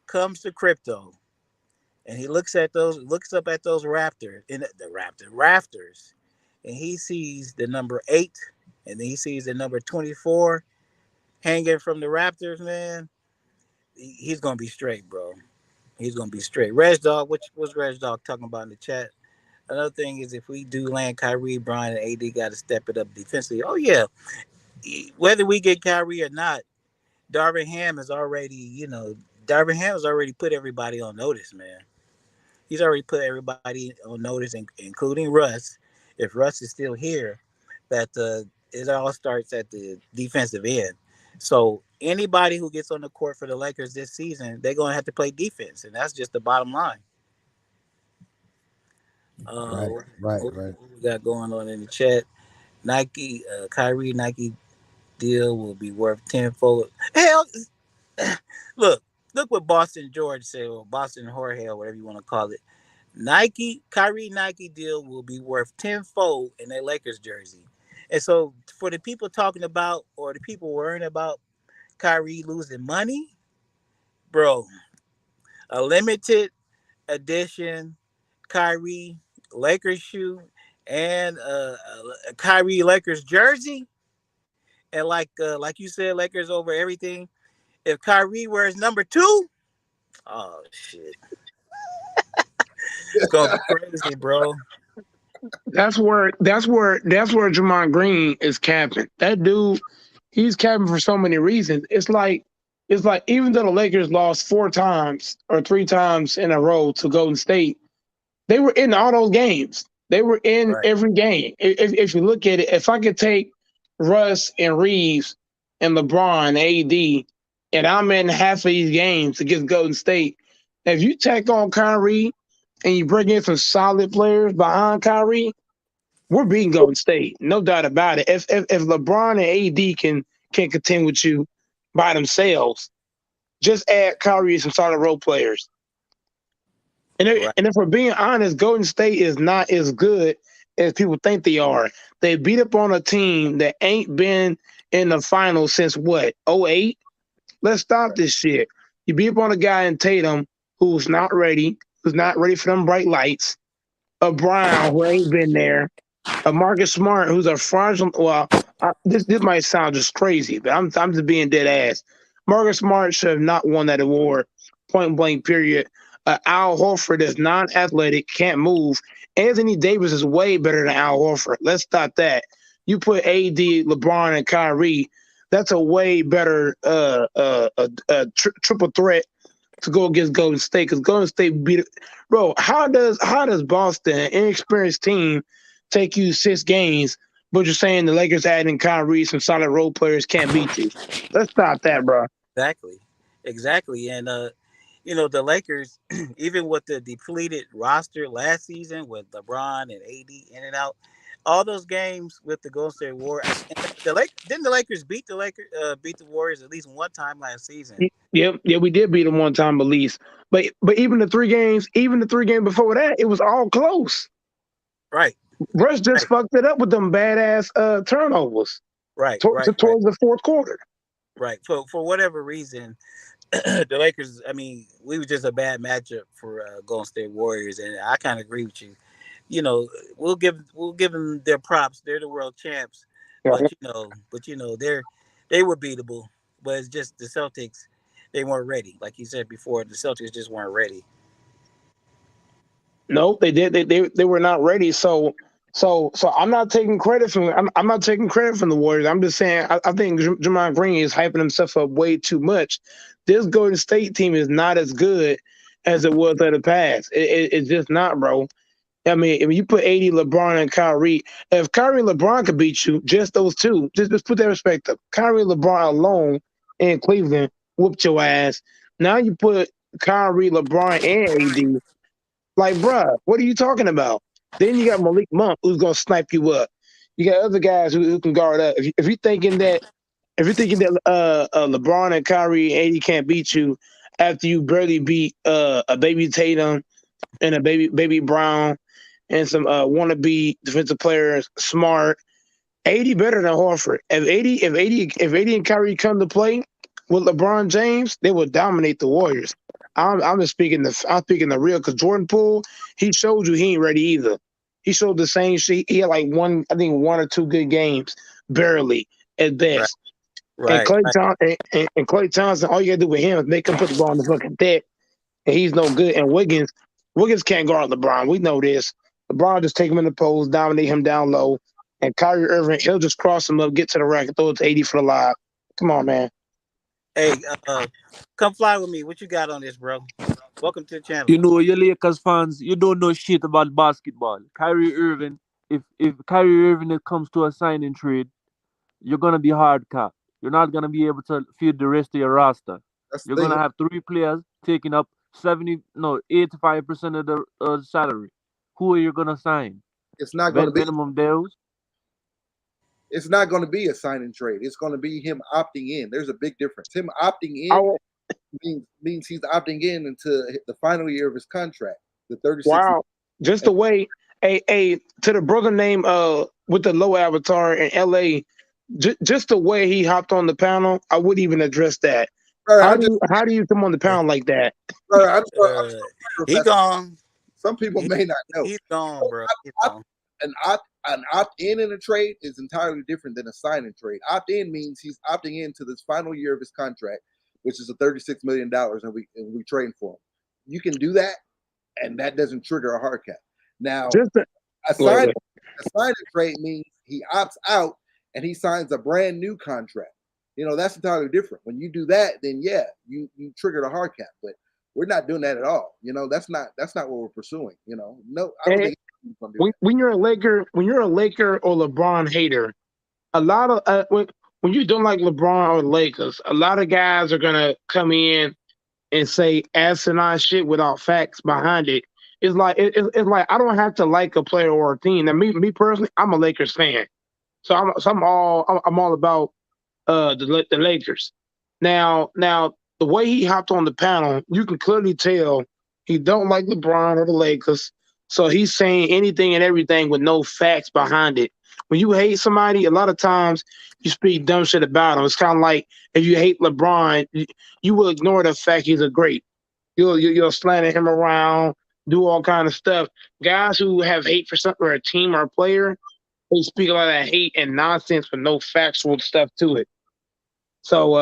Speaker 1: comes to crypto and he looks up at those rafters, and he sees the number 8, and then he sees the number 24 hanging from the rafters, man, he's going to be straight, bro. He's going to be straight. Reg Dog, what's Reg Dog talking about in the chat? Another thing is, if we do land Kyrie, Brian and AD got to step it up defensively. Oh yeah, whether we get Kyrie or not, Darvin Ham has already, Darvin Ham has already put everybody on notice, man. He's already put everybody on notice, including Russ. If Russ is still here, that it all starts at the defensive end. So anybody who gets on the court for the Lakers this season, they're going to have to play defense, and that's just the bottom line.
Speaker 4: Right.
Speaker 1: What we got going on in the chat? Kyrie Nike deal will be worth tenfold. Hell, look what Boston George said, or Boston Jorge, or whatever you want to call it. Kyrie Nike deal will be worth tenfold in a Lakers jersey. And so for the people talking about, or the people worrying about Kyrie losing money, bro, a limited edition Kyrie Lakers shoe and a Kyrie Lakers jersey, and like you said, Lakers over everything. If Kyrie wears number 2, oh shit, it's gonna be crazy, bro.
Speaker 2: That's where Jamon Green is capping. That dude, he's capping for so many reasons. It's like even though the Lakers lost 4 times or 3 times in a row to Golden State, they were in all those games. They were in
Speaker 1: Right.
Speaker 2: every game. If you look at it, if I could take Russ and Reeves and LeBron, AD, and I'm in half of these games against Golden State, if you take on Kyrie and you bring in some solid players behind Kyrie, we're beating Golden State, no doubt about it. If LeBron and AD can contend with you by themselves, just add Kyrie and some solid role players.
Speaker 1: Right.
Speaker 2: And if we're being honest, Golden State is not as good as people think they are. They beat up on a team that ain't been in the finals since what, 08? Let's stop this shit. You beat up on a guy in Tatum who's not ready for them bright lights, a Brown who ain't been there, a Marcus Smart who's a fraudulent. Well, this might sound just crazy, but I'm just being dead ass. Marcus Smart should have not won that award, point blank. Period. Al Horford is non-athletic, can't move. Anthony Davis is way better than Al Horford. Let's stop that. You put AD, LeBron, and Kyrie. That's a way better triple threat to go against Golden State, because Golden State beat it. Bro, how does Boston, an inexperienced team, take you 6 games, but you're saying the Lakers adding Kyrie, some solid role players, can't beat you? Let's stop that, bro.
Speaker 1: Exactly. And the Lakers, even with the depleted roster last season with LeBron and AD in and out, all those games with the Golden State Warriors, didn't the Lakers beat the Warriors at least one time last season?
Speaker 2: Yeah, we did beat them one time at least. But even the 3 games before that, it was all close.
Speaker 1: Right,
Speaker 2: Russ just
Speaker 1: right,
Speaker 2: fucked it up with them badass turnovers
Speaker 1: right, right, right,
Speaker 2: towards the fourth quarter.
Speaker 1: right. For whatever reason, the Lakers. I mean, we were just a bad matchup for Golden State Warriors, and I kind of agree with you. We'll give them their props. They're the world champs,
Speaker 2: Right.
Speaker 1: they were beatable. But it's just the Celtics. They weren't ready, like you said before. The Celtics just weren't ready.
Speaker 2: No, they did. They were not ready. So I'm not taking credit from I'm not taking credit from the Warriors. I'm just saying I think Jamal Green is hyping himself up way too much. This Golden State team is not as good as it was in the past. It's just not, bro. I mean, if you put 80 LeBron and Kyrie, if Kyrie and LeBron could beat you, just those two, just put that perspective. Kyrie and LeBron alone in Cleveland whooped your ass. Now you put Kyrie, LeBron, and AD. Like, bruh, what are you talking about? Then you got Malik Monk who's gonna snipe you up. You got other guys who can guard up. If you're thinking that LeBron and Kyrie and AD can't beat you after you barely beat a baby Tatum and a baby Brown and some wannabe defensive players, Smart, 80 better than Horford. If 80 and Kyrie come to play with LeBron James, they will dominate the Warriors. I'm just speaking the real because Jordan Poole, he showed you he ain't ready either. He showed the same shit. He had like one or two good games, barely at
Speaker 1: Right,
Speaker 2: best. And
Speaker 1: right, right.
Speaker 2: Clay Thompson, all you gotta do with him is make him put the ball in the fucking net, and he's no good. And Wiggins can't guard LeBron. We know this. LeBron just take him in the post, dominate him down low, and Kyrie Irving, he'll just cross him up, get to the rack, and throw it to 80 for the lob. Come on, man.
Speaker 1: Hey, come fly with me. What you got on this, bro? Welcome to the channel.
Speaker 5: You know, you Lakers fans, you don't know shit about basketball. Kyrie Irving, if Kyrie Irving comes to a signing trade, you're gonna be hard cap. You're not gonna be able to feed the rest of your roster.
Speaker 3: That's
Speaker 5: You're
Speaker 3: the thing.
Speaker 5: gonna have three players taking up 85% of the salary. Who are you gonna sign?
Speaker 3: It's not going to
Speaker 5: Vet
Speaker 3: be.
Speaker 5: minimum deals.
Speaker 3: It's not going to be a sign and trade. It's going to be him opting in. There's a big difference. Him opting
Speaker 2: I,
Speaker 3: in means he's opting in into the final year of his contract, the 36.
Speaker 2: wow. Just the way, to the brother name with the low avatar in LA, just the way he hopped on the panel, I wouldn't even address that.
Speaker 3: Bro,
Speaker 2: How do you come on the panel like that?
Speaker 3: I'm
Speaker 1: He gone.
Speaker 3: some people
Speaker 1: He,
Speaker 3: may not know.
Speaker 1: he's gone, bro. He's
Speaker 3: Opt-
Speaker 1: gone.
Speaker 3: an opt in a trade is entirely different than a sign and trade. Opt in means he's opting into this final year of his contract, which is a $36 million, and we trade for him. You can do that, and that doesn't trigger a hard cap. Now,
Speaker 2: Just the,
Speaker 3: a
Speaker 2: wait,
Speaker 3: sign
Speaker 2: wait.
Speaker 3: a sign and trade means he opts out and he signs a brand new contract. That's entirely different. When you do that, then yeah, you trigger the hard cap. But we're not doing that at all. That's not what we're pursuing. No, I don't
Speaker 2: And
Speaker 3: think anyone's gonna do that.
Speaker 2: when you're a Laker or LeBron hater, a lot of when you don't like LeBron or the Lakers, a lot of guys are gonna come in and say asinine shit without facts behind it. It's like I don't have to like a player or a team. Now, me personally, I'm a Lakers fan, so I'm all about the Lakers. Now the way he hopped on the panel, you can clearly tell he don't like LeBron or the Lakers. So he's saying anything and everything with no facts behind it. When you hate somebody, a lot of times you speak dumb shit about him. It's kind of like if you hate LeBron, you will ignore the fact he's a great. You'll slander him around, do all kind of stuff. Guys who have hate for something or a team or a player, they speak a lot of hate and nonsense with no factual stuff to it. So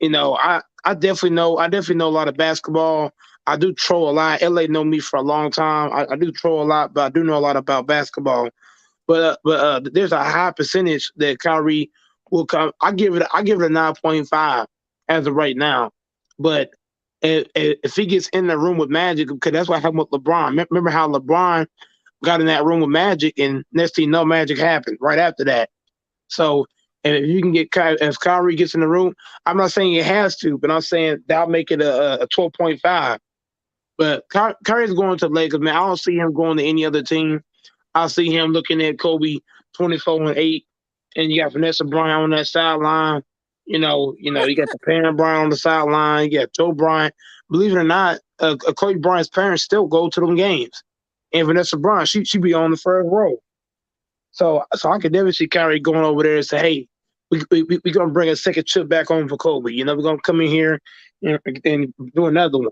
Speaker 2: I definitely know a lot of basketball. I do troll a lot. LA know me for a long time. I do troll a lot, but I do know a lot about basketball. But there's a high percentage that Kyrie will come. I give it a 9.5 as of right now. But if he gets in the room with Magic, because that's what happened with LeBron. Remember how LeBron got in that room with Magic, and next thing you know, Magic happened right after that. So And if you can get if Kyrie gets in the room, I'm not saying it has to, but I'm saying that'll make it a 12.5. But Kyrie's going to the Lakers, man. I don't see him going to any other team. I see him looking at Kobe 24-8, and you got Vanessa Bryant on that sideline. You got the parent Bryant on the sideline. You got Joe Bryant. Believe it or not, Kobe Bryant's parents still go to them games, and Vanessa Bryant, she be on the first row. So I could never see Kyrie going over there and say, "Hey, we gonna bring a second chip back home for Kobe. We're gonna come in here and do another one."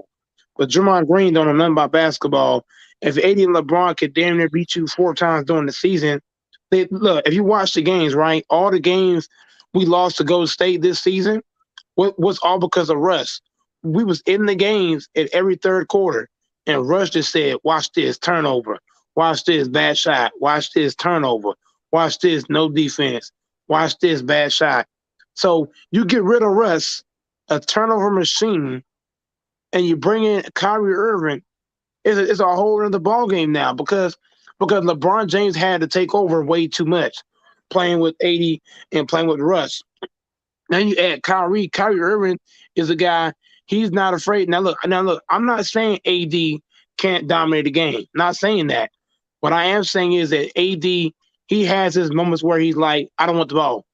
Speaker 2: But Draymond Green don't know nothing about basketball. If AD and LeBron could damn near beat you 4 times during the season, look, if you watch the games, right, all the games we lost to Golden State this season was all because of Russ. We was in the games at every third quarter, and Russ just said, "Watch this turnover. Watch this bad shot. Watch this turnover. Watch this no defense. Watch this bad shot." So you get rid of Russ, a turnover machine, and you bring in Kyrie Irving. It's a whole other ball game now because LeBron James had to take over way too much, playing with AD and playing with Russ. Now you add Kyrie. Kyrie Irving is a guy. He's not afraid. Now look. I'm not saying AD can't dominate the game. Not saying that. What I am saying is that AD, he has his moments where he's like, I don't want the ball.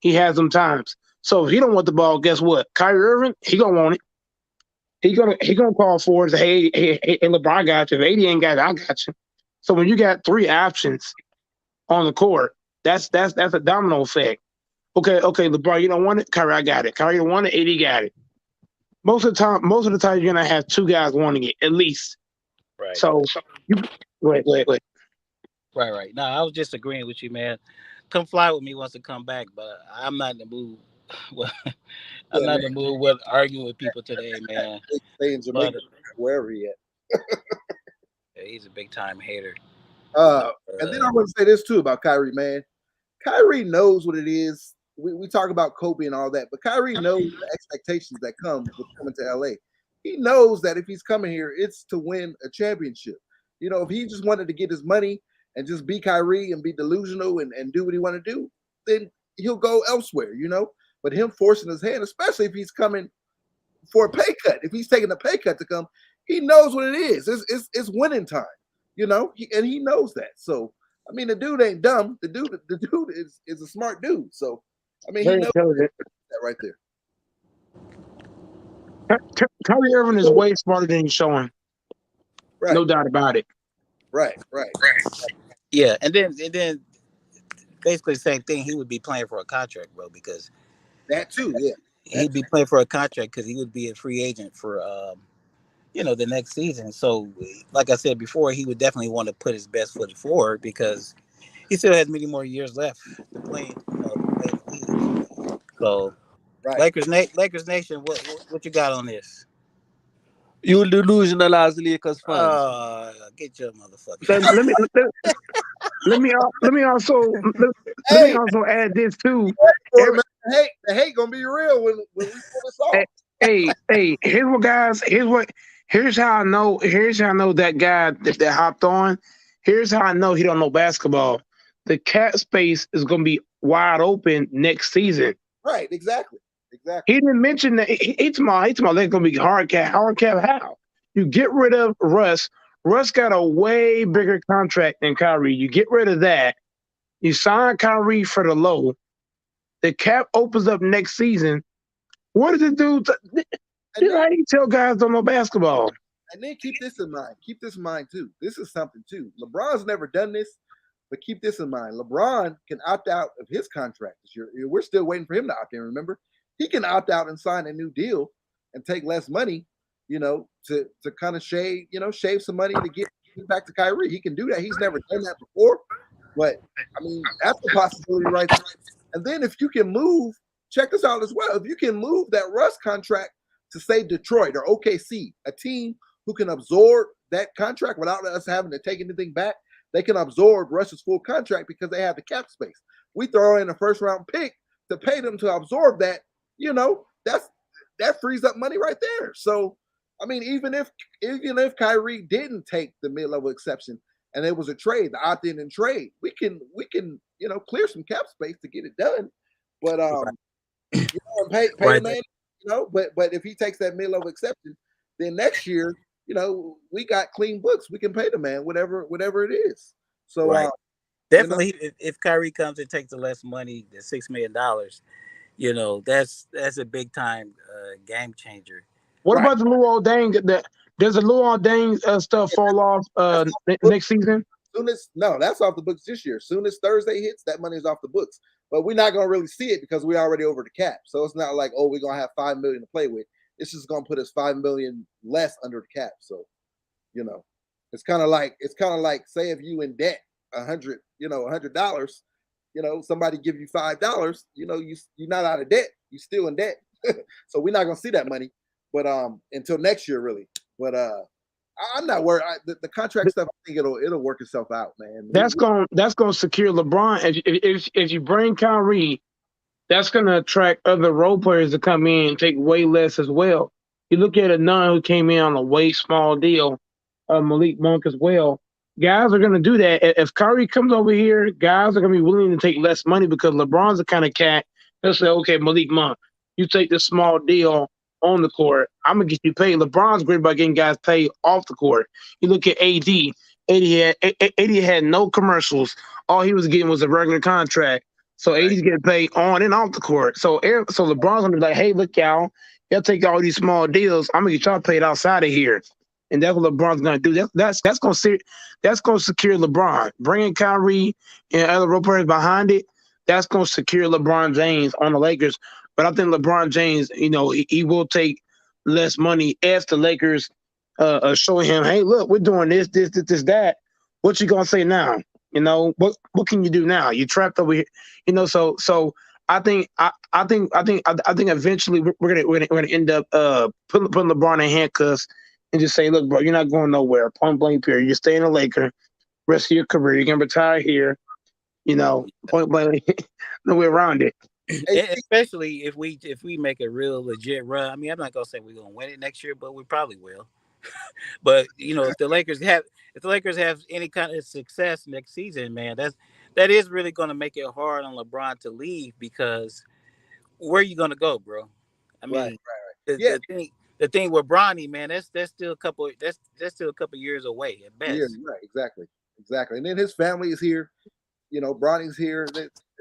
Speaker 2: He has them times. So if he don't want the ball, guess what? Kyrie Irving, he gonna want it. He gonna call for it. Say, hey, LeBron, I got you. If AD ain't got it, I got you. So when you got 3 options on the court, that's a domino effect. Okay, LeBron, you don't want it. Kyrie, I got it. Kyrie don't want it. AD got it. Most of the time, you're gonna have 2 guys wanting it at least.
Speaker 1: Right.
Speaker 2: So you wait.
Speaker 1: Right. No, I was just agreeing with you, man. Come fly with me once to come back, but I'm not in the mood. Well, I'm
Speaker 3: Yeah,
Speaker 1: not
Speaker 3: man.
Speaker 1: in the mood with arguing with people today, man.
Speaker 3: Stay in
Speaker 1: But
Speaker 3: Jamaica, wherever he at.
Speaker 1: he's a big time hater.
Speaker 3: And then I want to say this too about Kyrie, man. Kyrie knows what it is. We talk about Kobe and all that, but Kyrie knows the expectations that come with coming to LA. He knows that if he's coming here, it's to win a championship. If he just wanted to get his money and just be Kyrie and be delusional and do what he want to do, then he'll go elsewhere, But him forcing his hand, especially if he's coming for a pay cut, if he's taking a pay cut to come, he knows what it is. It's winning time, and he knows that. So I mean, the dude ain't dumb. The dude is a smart dude. So I mean, he
Speaker 2: Very
Speaker 3: knows
Speaker 2: intelligent.
Speaker 3: that right there.
Speaker 2: Kyrie Irving is way smarter than he's showing.
Speaker 3: Right.
Speaker 2: No doubt about it.
Speaker 3: Right.
Speaker 1: Yeah, and then basically the same thing. He would be playing for a contract, bro, because
Speaker 3: That too. Yeah.
Speaker 1: he'd be playing for a contract because he would be a free agent for the next season. So, like I said before, he would definitely want to put his best foot forward because he still has many more years left to play. To play in the league. So,
Speaker 3: Right.
Speaker 1: Lakers Nation, what you got on this?
Speaker 5: You delusional as Lakers fans.
Speaker 1: Get your motherfucker.
Speaker 2: Let me also
Speaker 3: Hey,
Speaker 2: add this too.
Speaker 3: the hate gonna be real when we pull this off.
Speaker 2: Hey, here's how I know that guy that hopped on. Here's how I know he don't know basketball. The cap space is gonna be wide open next season.
Speaker 3: Right, exactly.
Speaker 2: He didn't mention that it's my they're gonna be hard cap. Hard cap how? You get rid of Russ. Russ got a way bigger contract than Kyrie. You get rid of that. You sign Kyrie for the low. The cap opens up next season. What does it do? How do you tell guys don't know basketball?
Speaker 3: And then keep this in mind. Keep this in mind too. This is something too. LeBron's never done this, but keep this in mind. LeBron can opt out of his contract this year. We're still waiting for him to opt in. Remember, he can opt out and sign a new deal and take less money, to kind of shave some money to get back to Kyrie. He can do that. He's never done that before, but I mean that's a possibility right there. And then if you can move, check this out as well. If you can move that Russ contract to say Detroit or OKC, a team who can absorb that contract without us having to take anything back, they can absorb Russ's full contract because they have the cap space. We throw in a first round pick to pay them to absorb that, that frees up money right there. So I mean, even if Kyrie didn't take the mid-level exception and it was a trade, the opt-in and trade, we can clear some cap space to get it done. But and pay the
Speaker 1: Right.
Speaker 3: man, But if he takes that mid-level exception, then next year, we got clean books. We can pay the man whatever it is. So,
Speaker 1: Right.
Speaker 3: you know,
Speaker 1: Definitely, if Kyrie comes and takes the less money, the $6 million, that's a big time game changer.
Speaker 2: What
Speaker 3: right?
Speaker 2: about the Luol Deng? Does the Luol Deng stuff
Speaker 3: Yeah,
Speaker 2: fall off
Speaker 3: that's off the books.
Speaker 2: next season?
Speaker 3: Soon as no, that's off the books this year. Soon as Thursday hits, that money is off the books. But we're not gonna really see it because we're already over the cap. So it's not like, oh, we're gonna have 5 million to play with. It's just gonna put us 5 million less under the cap. So you know, it's kind of like say if you in debt $100, somebody give you $5, you're not out of debt, you still in debt. So we're not gonna see that money, but until next year really. But I'm not worried. The contract stuff, I think it'll work itself out, man.
Speaker 2: That's going to secure LeBron. If you bring Kyrie, that's going to attract other role players to come in and take way less as well. You look at a nun who came in on a way small deal, Malik Monk as well. Guys are going to do that. If Kyrie comes over here, guys are going to be willing to take less money because LeBron's the kind of cat they'll say, okay, Malik Monk, you take this small deal on the court. I'm going to get you paid. LeBron's great about getting guys paid off the court. You look at AD. AD had no commercials. All he was getting was a regular contract. So
Speaker 3: Right.
Speaker 2: AD's getting paid on and off the court. So LeBron's gonna be like, hey, look, y'all take all these small deals. I'm gonna get y'all paid outside of here. And that's what LeBron's gonna do. That's gonna secure LeBron. Bringing Kyrie and other role players behind it, that's gonna secure LeBron James on the Lakers. But I think LeBron James, he will take less money if the Lakers show him, hey, look, we're doing this, that. What you gonna say now? What can you do now? You trapped over here. So I think eventually we're gonna end up putting LeBron in handcuffs and just say, look, bro, you're not going nowhere. Point blank period. You're staying a Laker rest of your career. You're gonna retire here. Point blank, no way around it.
Speaker 1: Especially if we make a real legit run. I mean, I'm not gonna say we're gonna win it next year, but we probably will. But if the Lakers have any kind of success next season, man, that is really gonna make it hard on LeBron to leave because where you gonna go, bro? I
Speaker 3: Right.
Speaker 1: mean, the,
Speaker 3: Yeah.
Speaker 1: the thing the thing with Bronny, man, that's still a couple years away at
Speaker 3: Yeah.
Speaker 1: best.
Speaker 3: Right. Exactly. And then his family is here. Bronny's here.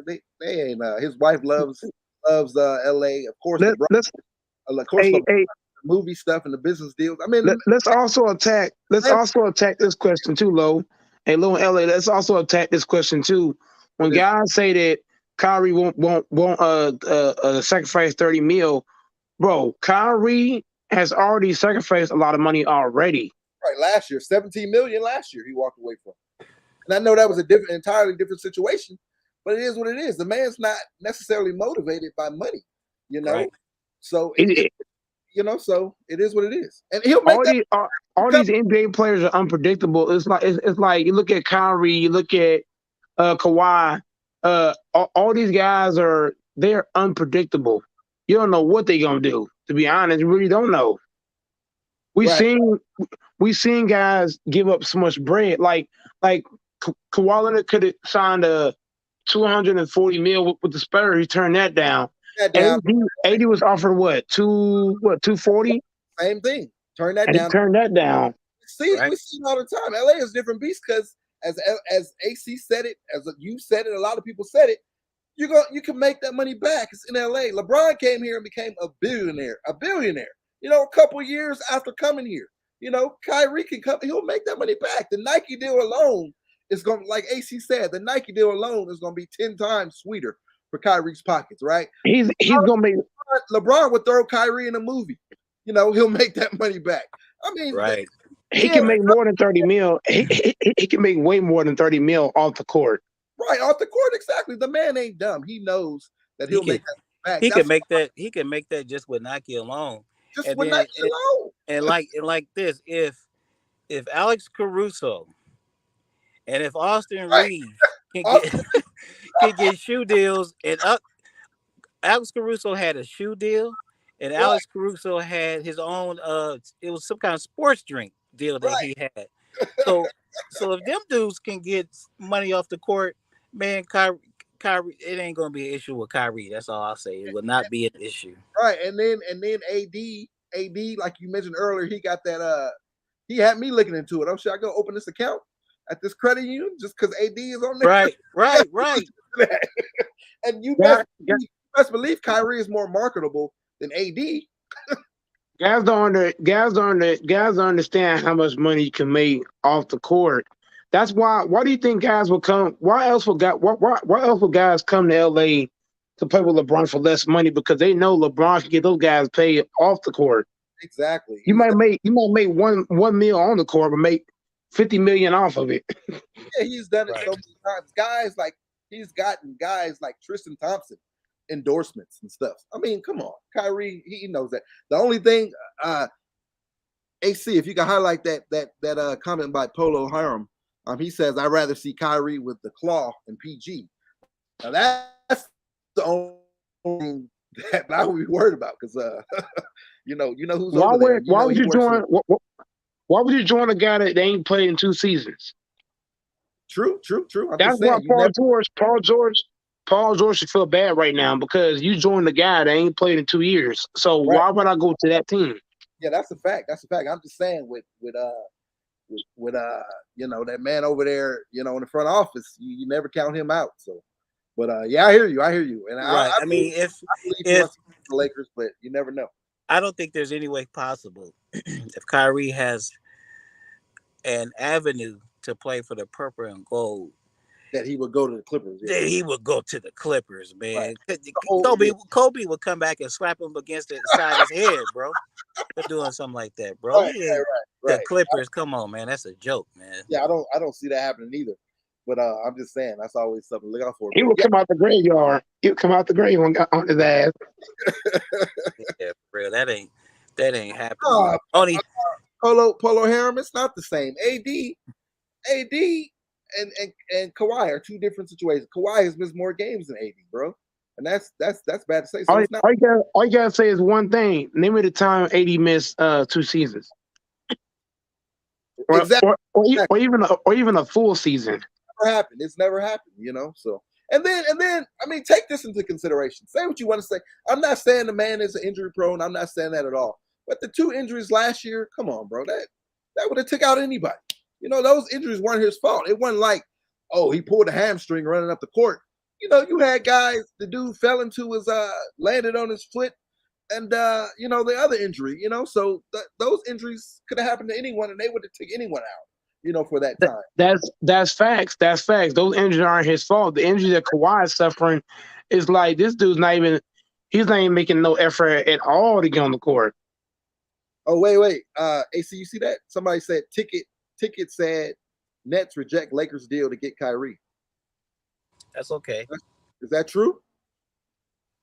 Speaker 3: They ain't. His wife loves L.A. Of course,
Speaker 2: Let, let's
Speaker 3: the
Speaker 2: hey hey
Speaker 3: movie stuff and the business deals. I mean,
Speaker 2: let's also attack
Speaker 3: man,
Speaker 2: this question too, Lo. Hey, Lo and LA, let's also attack this question too. When
Speaker 3: it is
Speaker 2: guys say that Kyrie won't sacrifice 30 mil, bro, Kyrie has already sacrificed a lot of money already.
Speaker 3: right. Last year, 17 million. Last year, he walked away from. And I know that was entirely different situation, but it is what it is. The man's not necessarily motivated by money, you know.
Speaker 1: Right.
Speaker 3: So
Speaker 2: It,
Speaker 3: so it is what it is, and he'll make
Speaker 2: all
Speaker 3: that
Speaker 2: these all
Speaker 3: come.
Speaker 2: these NBA players are unpredictable. It's like you look at Kyrie, you look at Kawhi, all these guys they're unpredictable. You don't know what they're gonna do. To be honest, you really don't know. We
Speaker 3: Right.
Speaker 2: seen we seen guys give up so much bread. Like Kawhi Leonard could have signed a 240 mil with the Spurs. He turned that down.
Speaker 3: That down.
Speaker 2: AD was offered what 240,
Speaker 3: Same thing. Turn that
Speaker 2: and he
Speaker 3: down.
Speaker 2: turned that down.
Speaker 1: Right.
Speaker 3: We see it all the time. LA is a different beast because as AC said it, as you said it, a lot of people said it. You can make that money back. It's in LA. LeBron came here and became a billionaire. A couple years after coming here. Kyrie can come. He'll make that money back. The Nike deal alone is going to, like AC said, the Nike deal alone is going to be 10 times sweeter for Kyrie's pockets, right?
Speaker 2: He's gonna make.
Speaker 3: LeBron would throw Kyrie in a movie. He'll make that money back. I mean,
Speaker 1: Right.
Speaker 2: He
Speaker 3: yeah,
Speaker 2: can make more than 30 mil. He can make way more than 30 mil off the court.
Speaker 3: right off the court, exactly. The man ain't dumb. He knows that
Speaker 1: He
Speaker 3: he'll
Speaker 1: can
Speaker 3: make that back.
Speaker 1: he can
Speaker 3: That's
Speaker 1: make that he can make that just with Nike alone.
Speaker 3: just
Speaker 1: And
Speaker 3: with
Speaker 1: then
Speaker 3: Nike alone.
Speaker 1: and like this, if Alex Caruso and if Austin
Speaker 3: Right.
Speaker 1: Reeves can
Speaker 3: Off
Speaker 1: get can get shoe deals Alex Caruso had a shoe deal, and
Speaker 3: right,
Speaker 1: Alex Caruso had his own. It was some kind of sports drink deal that
Speaker 3: right.
Speaker 1: he had. So, so if them dudes can get money off the court, man, Kyrie, it ain't gonna be an issue with Kyrie. That's all I'll say. It will not be an issue.
Speaker 3: Right, and then AD, like you mentioned earlier, he got that. He had me looking into it. Oh, should I go open this account at this credit union just because AD is on there?
Speaker 1: Right.
Speaker 3: And you
Speaker 2: Yeah,
Speaker 3: best believe Kyrie is more marketable than AD.
Speaker 2: guys don't understand how much money you can make off the court. That's why. Why do you think guys will come? Why else would guys come to LA to play with LeBron for less money? Because they know LeBron can get those guys paid off the court.
Speaker 3: Exactly.
Speaker 2: You might make one meal on the court, but make 50 million off of it.
Speaker 3: Yeah, he's done it so many times. Guys like he's gotten guys like Tristan Thompson endorsements and stuff. I mean, come on, Kyrie, he knows that. The only thing, AC, if you can highlight that comment by Polo Hiram, he says I'd rather see Kyrie with the claw and PG. Now that's the only thing that I would be worried about because you know who's over there.
Speaker 2: Why would you join a guy that they ain't played in 2 seasons?
Speaker 3: True. I'm
Speaker 2: That's
Speaker 3: just
Speaker 2: why
Speaker 3: saying,
Speaker 2: Paul George should feel bad right now because you joined a guy that ain't played in 2 years. So why would I go to that team?
Speaker 3: Yeah, that's a fact. I'm just saying with that man over there, in the front office, you never count him out. So, but yeah, I hear you. And
Speaker 1: right. I mean, if
Speaker 3: he wants to be the Lakers, but you never know.
Speaker 1: I don't think there's any way possible if Kyrie has an avenue to play for the purple and gold
Speaker 3: that he would go to the Clippers.
Speaker 1: Yeah. That he would go to the Clippers, man.
Speaker 3: Right.
Speaker 1: Kobe would come back and slap him against the side of his head, bro. For doing something like that, bro.
Speaker 3: Right.
Speaker 1: The Clippers, come on, man. That's a joke, man.
Speaker 3: Yeah, I don't see that happening either. But I'm just saying that's always something to look out for.
Speaker 2: He would come out the graveyard. He would come out the grave on his ass.
Speaker 1: Yeah, for real. That ain't happening. Only
Speaker 3: Polo Harem, it's not the same. AD and Kawhi are 2 different situations. Kawhi has missed more games than AD, bro. And that's bad to say. So
Speaker 2: all you gotta say is one thing. Name me the time AD missed 2 seasons.
Speaker 3: Exactly.
Speaker 2: Or even a full season.
Speaker 3: It's never happened, So and then I mean, take this into consideration. Say what you want to say. I'm not saying the man is injury prone. I'm not saying that at all. But the 2 injuries last year, come on, bro. That would have took out anybody. Those injuries weren't his fault. It wasn't like, oh, he pulled a hamstring running up the court. You had guys, the dude fell into his landed on his foot and the other injury, so those injuries could have happened to anyone and they would have taken anyone out. For that time.
Speaker 2: That's facts. Those injuries aren't his fault. The injury that Kawhi is suffering is like this dude's he's not even making no effort at all to get on the court.
Speaker 3: Oh, wait. AC, you see that? Somebody said Ticket said Nets reject Lakers deal to get Kyrie.
Speaker 1: That's okay.
Speaker 3: Is that true?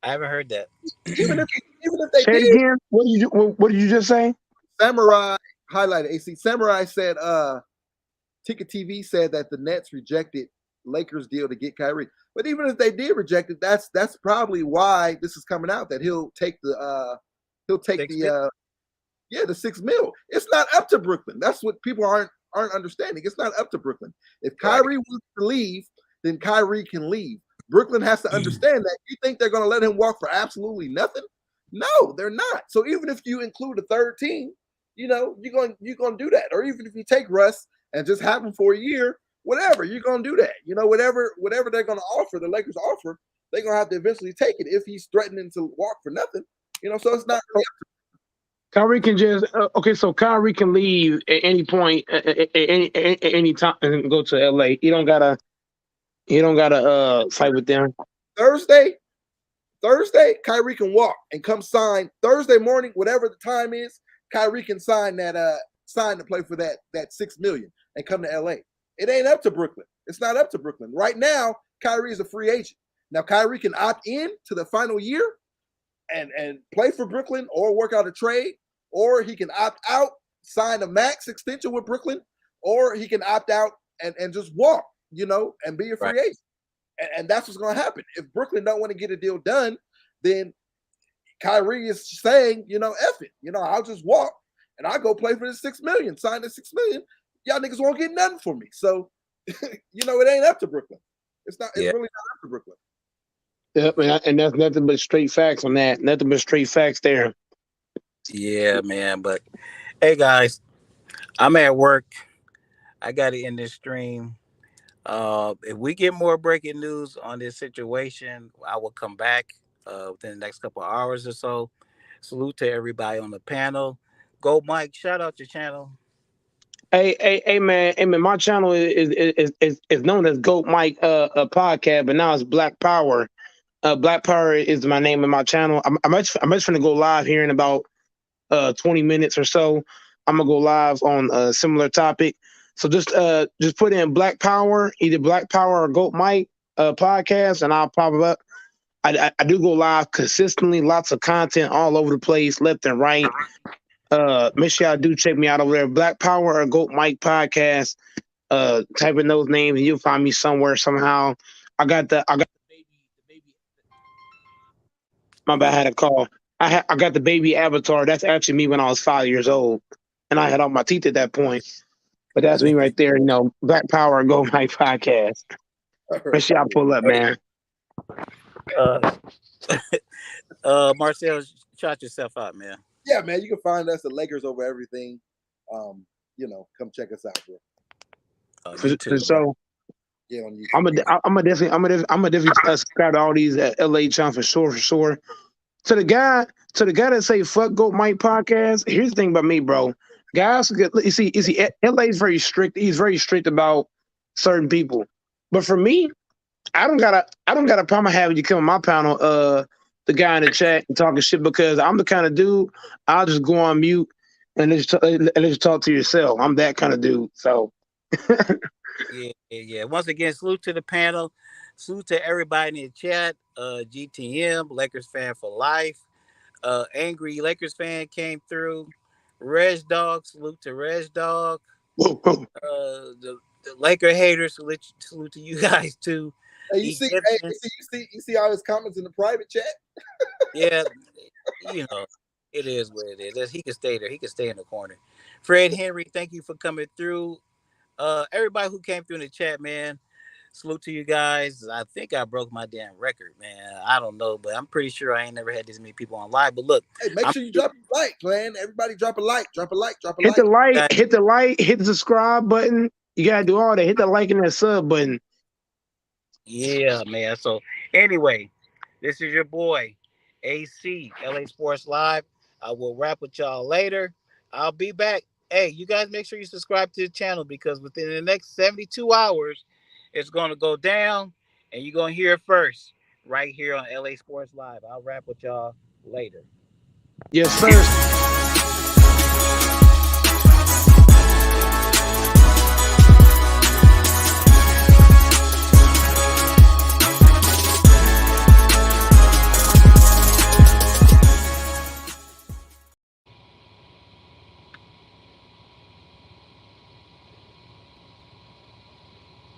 Speaker 1: I haven't heard that.
Speaker 3: Even if they
Speaker 2: say
Speaker 3: did.
Speaker 2: It again. What did you just say?
Speaker 3: Samurai highlighted AC. Samurai said Ticket TV said that the Nets rejected Lakers deal to get Kyrie. But even if they did reject it, that's probably why this is coming out, that he'll take the the $6 million. It's not up to Brooklyn. That's what people aren't understanding. It's not up to Brooklyn. If Kyrie wants to leave, then Kyrie can leave. Brooklyn has to understand that. You think they're going to let him walk for absolutely nothing? No, they're not. So even if you include a third team, you're going to do that. Or even if you take Russ and just have him for a year, whatever, you're going to do that. Whatever they're going to offer, the Lakers offer, they're going to have to eventually take it if he's threatening to walk for nothing. So it's not really up to
Speaker 2: Kyrie can just so Kyrie can leave at any point, at any time, and go to LA. He don't gotta fight with them.
Speaker 3: Thursday, Kyrie can walk and come sign Thursday morning, whatever the time is. Kyrie can sign to play for that $6 million and come to LA. It ain't up to Brooklyn. It's not up to Brooklyn right now. Kyrie is a free agent. Now Kyrie can opt in to the final year and play for Brooklyn or work out a trade, or he can opt out, sign a max extension with Brooklyn, or he can opt out and just walk, and be a free agent. And that's what's going to happen. If Brooklyn don't want to get a deal done, then Kyrie is saying, F it. I'll just walk and I'll go play for the $6 million, sign the $6 million. Y'all niggas won't get nothing for me. So, it ain't up to Brooklyn. It's really not up to Brooklyn.
Speaker 2: Yep, and that's nothing but straight facts on that. Nothing but straight facts there.
Speaker 1: Yeah, man. But hey, guys, I'm at work. I got to end this stream. If we get more breaking news on this situation, I will come back within the next couple of hours or so. Salute to everybody on the panel. Go, Mike. Shout out your channel.
Speaker 2: Hey, man. My channel is known as Goat Mike a podcast, but now it's Black Power. Black Power is my name of my channel. I'm just gonna go live here in about 20 minutes or so. I'm gonna go live on a similar topic. So just put in Black Power, either Black Power or Goat Mike podcast, and I'll pop it up. I do go live consistently, lots of content all over the place, left and right. Make sure y'all do check me out over there. Black Power or Goat Mike podcast. Type in those names and you'll find me somewhere somehow. I got the baby. My bad, I had a call. I got the baby avatar. That's actually me when I was 5 years old, and I had all my teeth at that point. But that's me right there. You know, Black Power or Goat Mike podcast. Make sure y'all pull up, man.
Speaker 1: Uh, Marcel, shout yourself out, man.
Speaker 3: Yeah, man, you can find us at Lakers Over Everything. Come check us out, bro.
Speaker 2: So
Speaker 3: Yeah, on YouTube.
Speaker 2: I'm gonna definitely subscribe to all these LA channels for sure. To the guy that say fuck Goat Mike podcast. Here's the thing about me, bro. Guys, you see, LA is very strict. He's very strict about certain people. But for me, I don't got a problem having you come on my panel, the guy in the chat and talking shit, because I'm the kind of dude I'll just go on mute and just talk to yourself. I'm that kind of dude. So
Speaker 1: Yeah. Once again, salute to the panel. Salute to everybody in the chat. GTM, Lakers fan for life. Angry Lakers fan came through. Res Dog, salute to Res Dog. The Laker haters, salute to you guys too.
Speaker 3: Hey, you see all his comments in the private chat?
Speaker 1: Yeah, it is what it is. He can stay there. He can stay in the corner. Fred Henry, thank you for coming through. Everybody who came through in the chat, man. Salute to you guys. I think I broke my damn record, man. I don't know, but I'm pretty sure I ain't never had this many people on live. But look,
Speaker 3: hey, make sure you drop a like, man. Everybody drop a like.
Speaker 2: Hit the like, hit the subscribe button. You gotta do all that. Hit the like and that sub button.
Speaker 1: Yeah, man. So anyway, this is your boy, AC, LA Sports Live. I will wrap with y'all later. I'll be back. Hey, you guys make sure you subscribe to the channel, because within the next 72 hours, it's going to go down and you're going to hear it first right here on LA Sports Live. I'll wrap with y'all later.
Speaker 2: Yes, sir.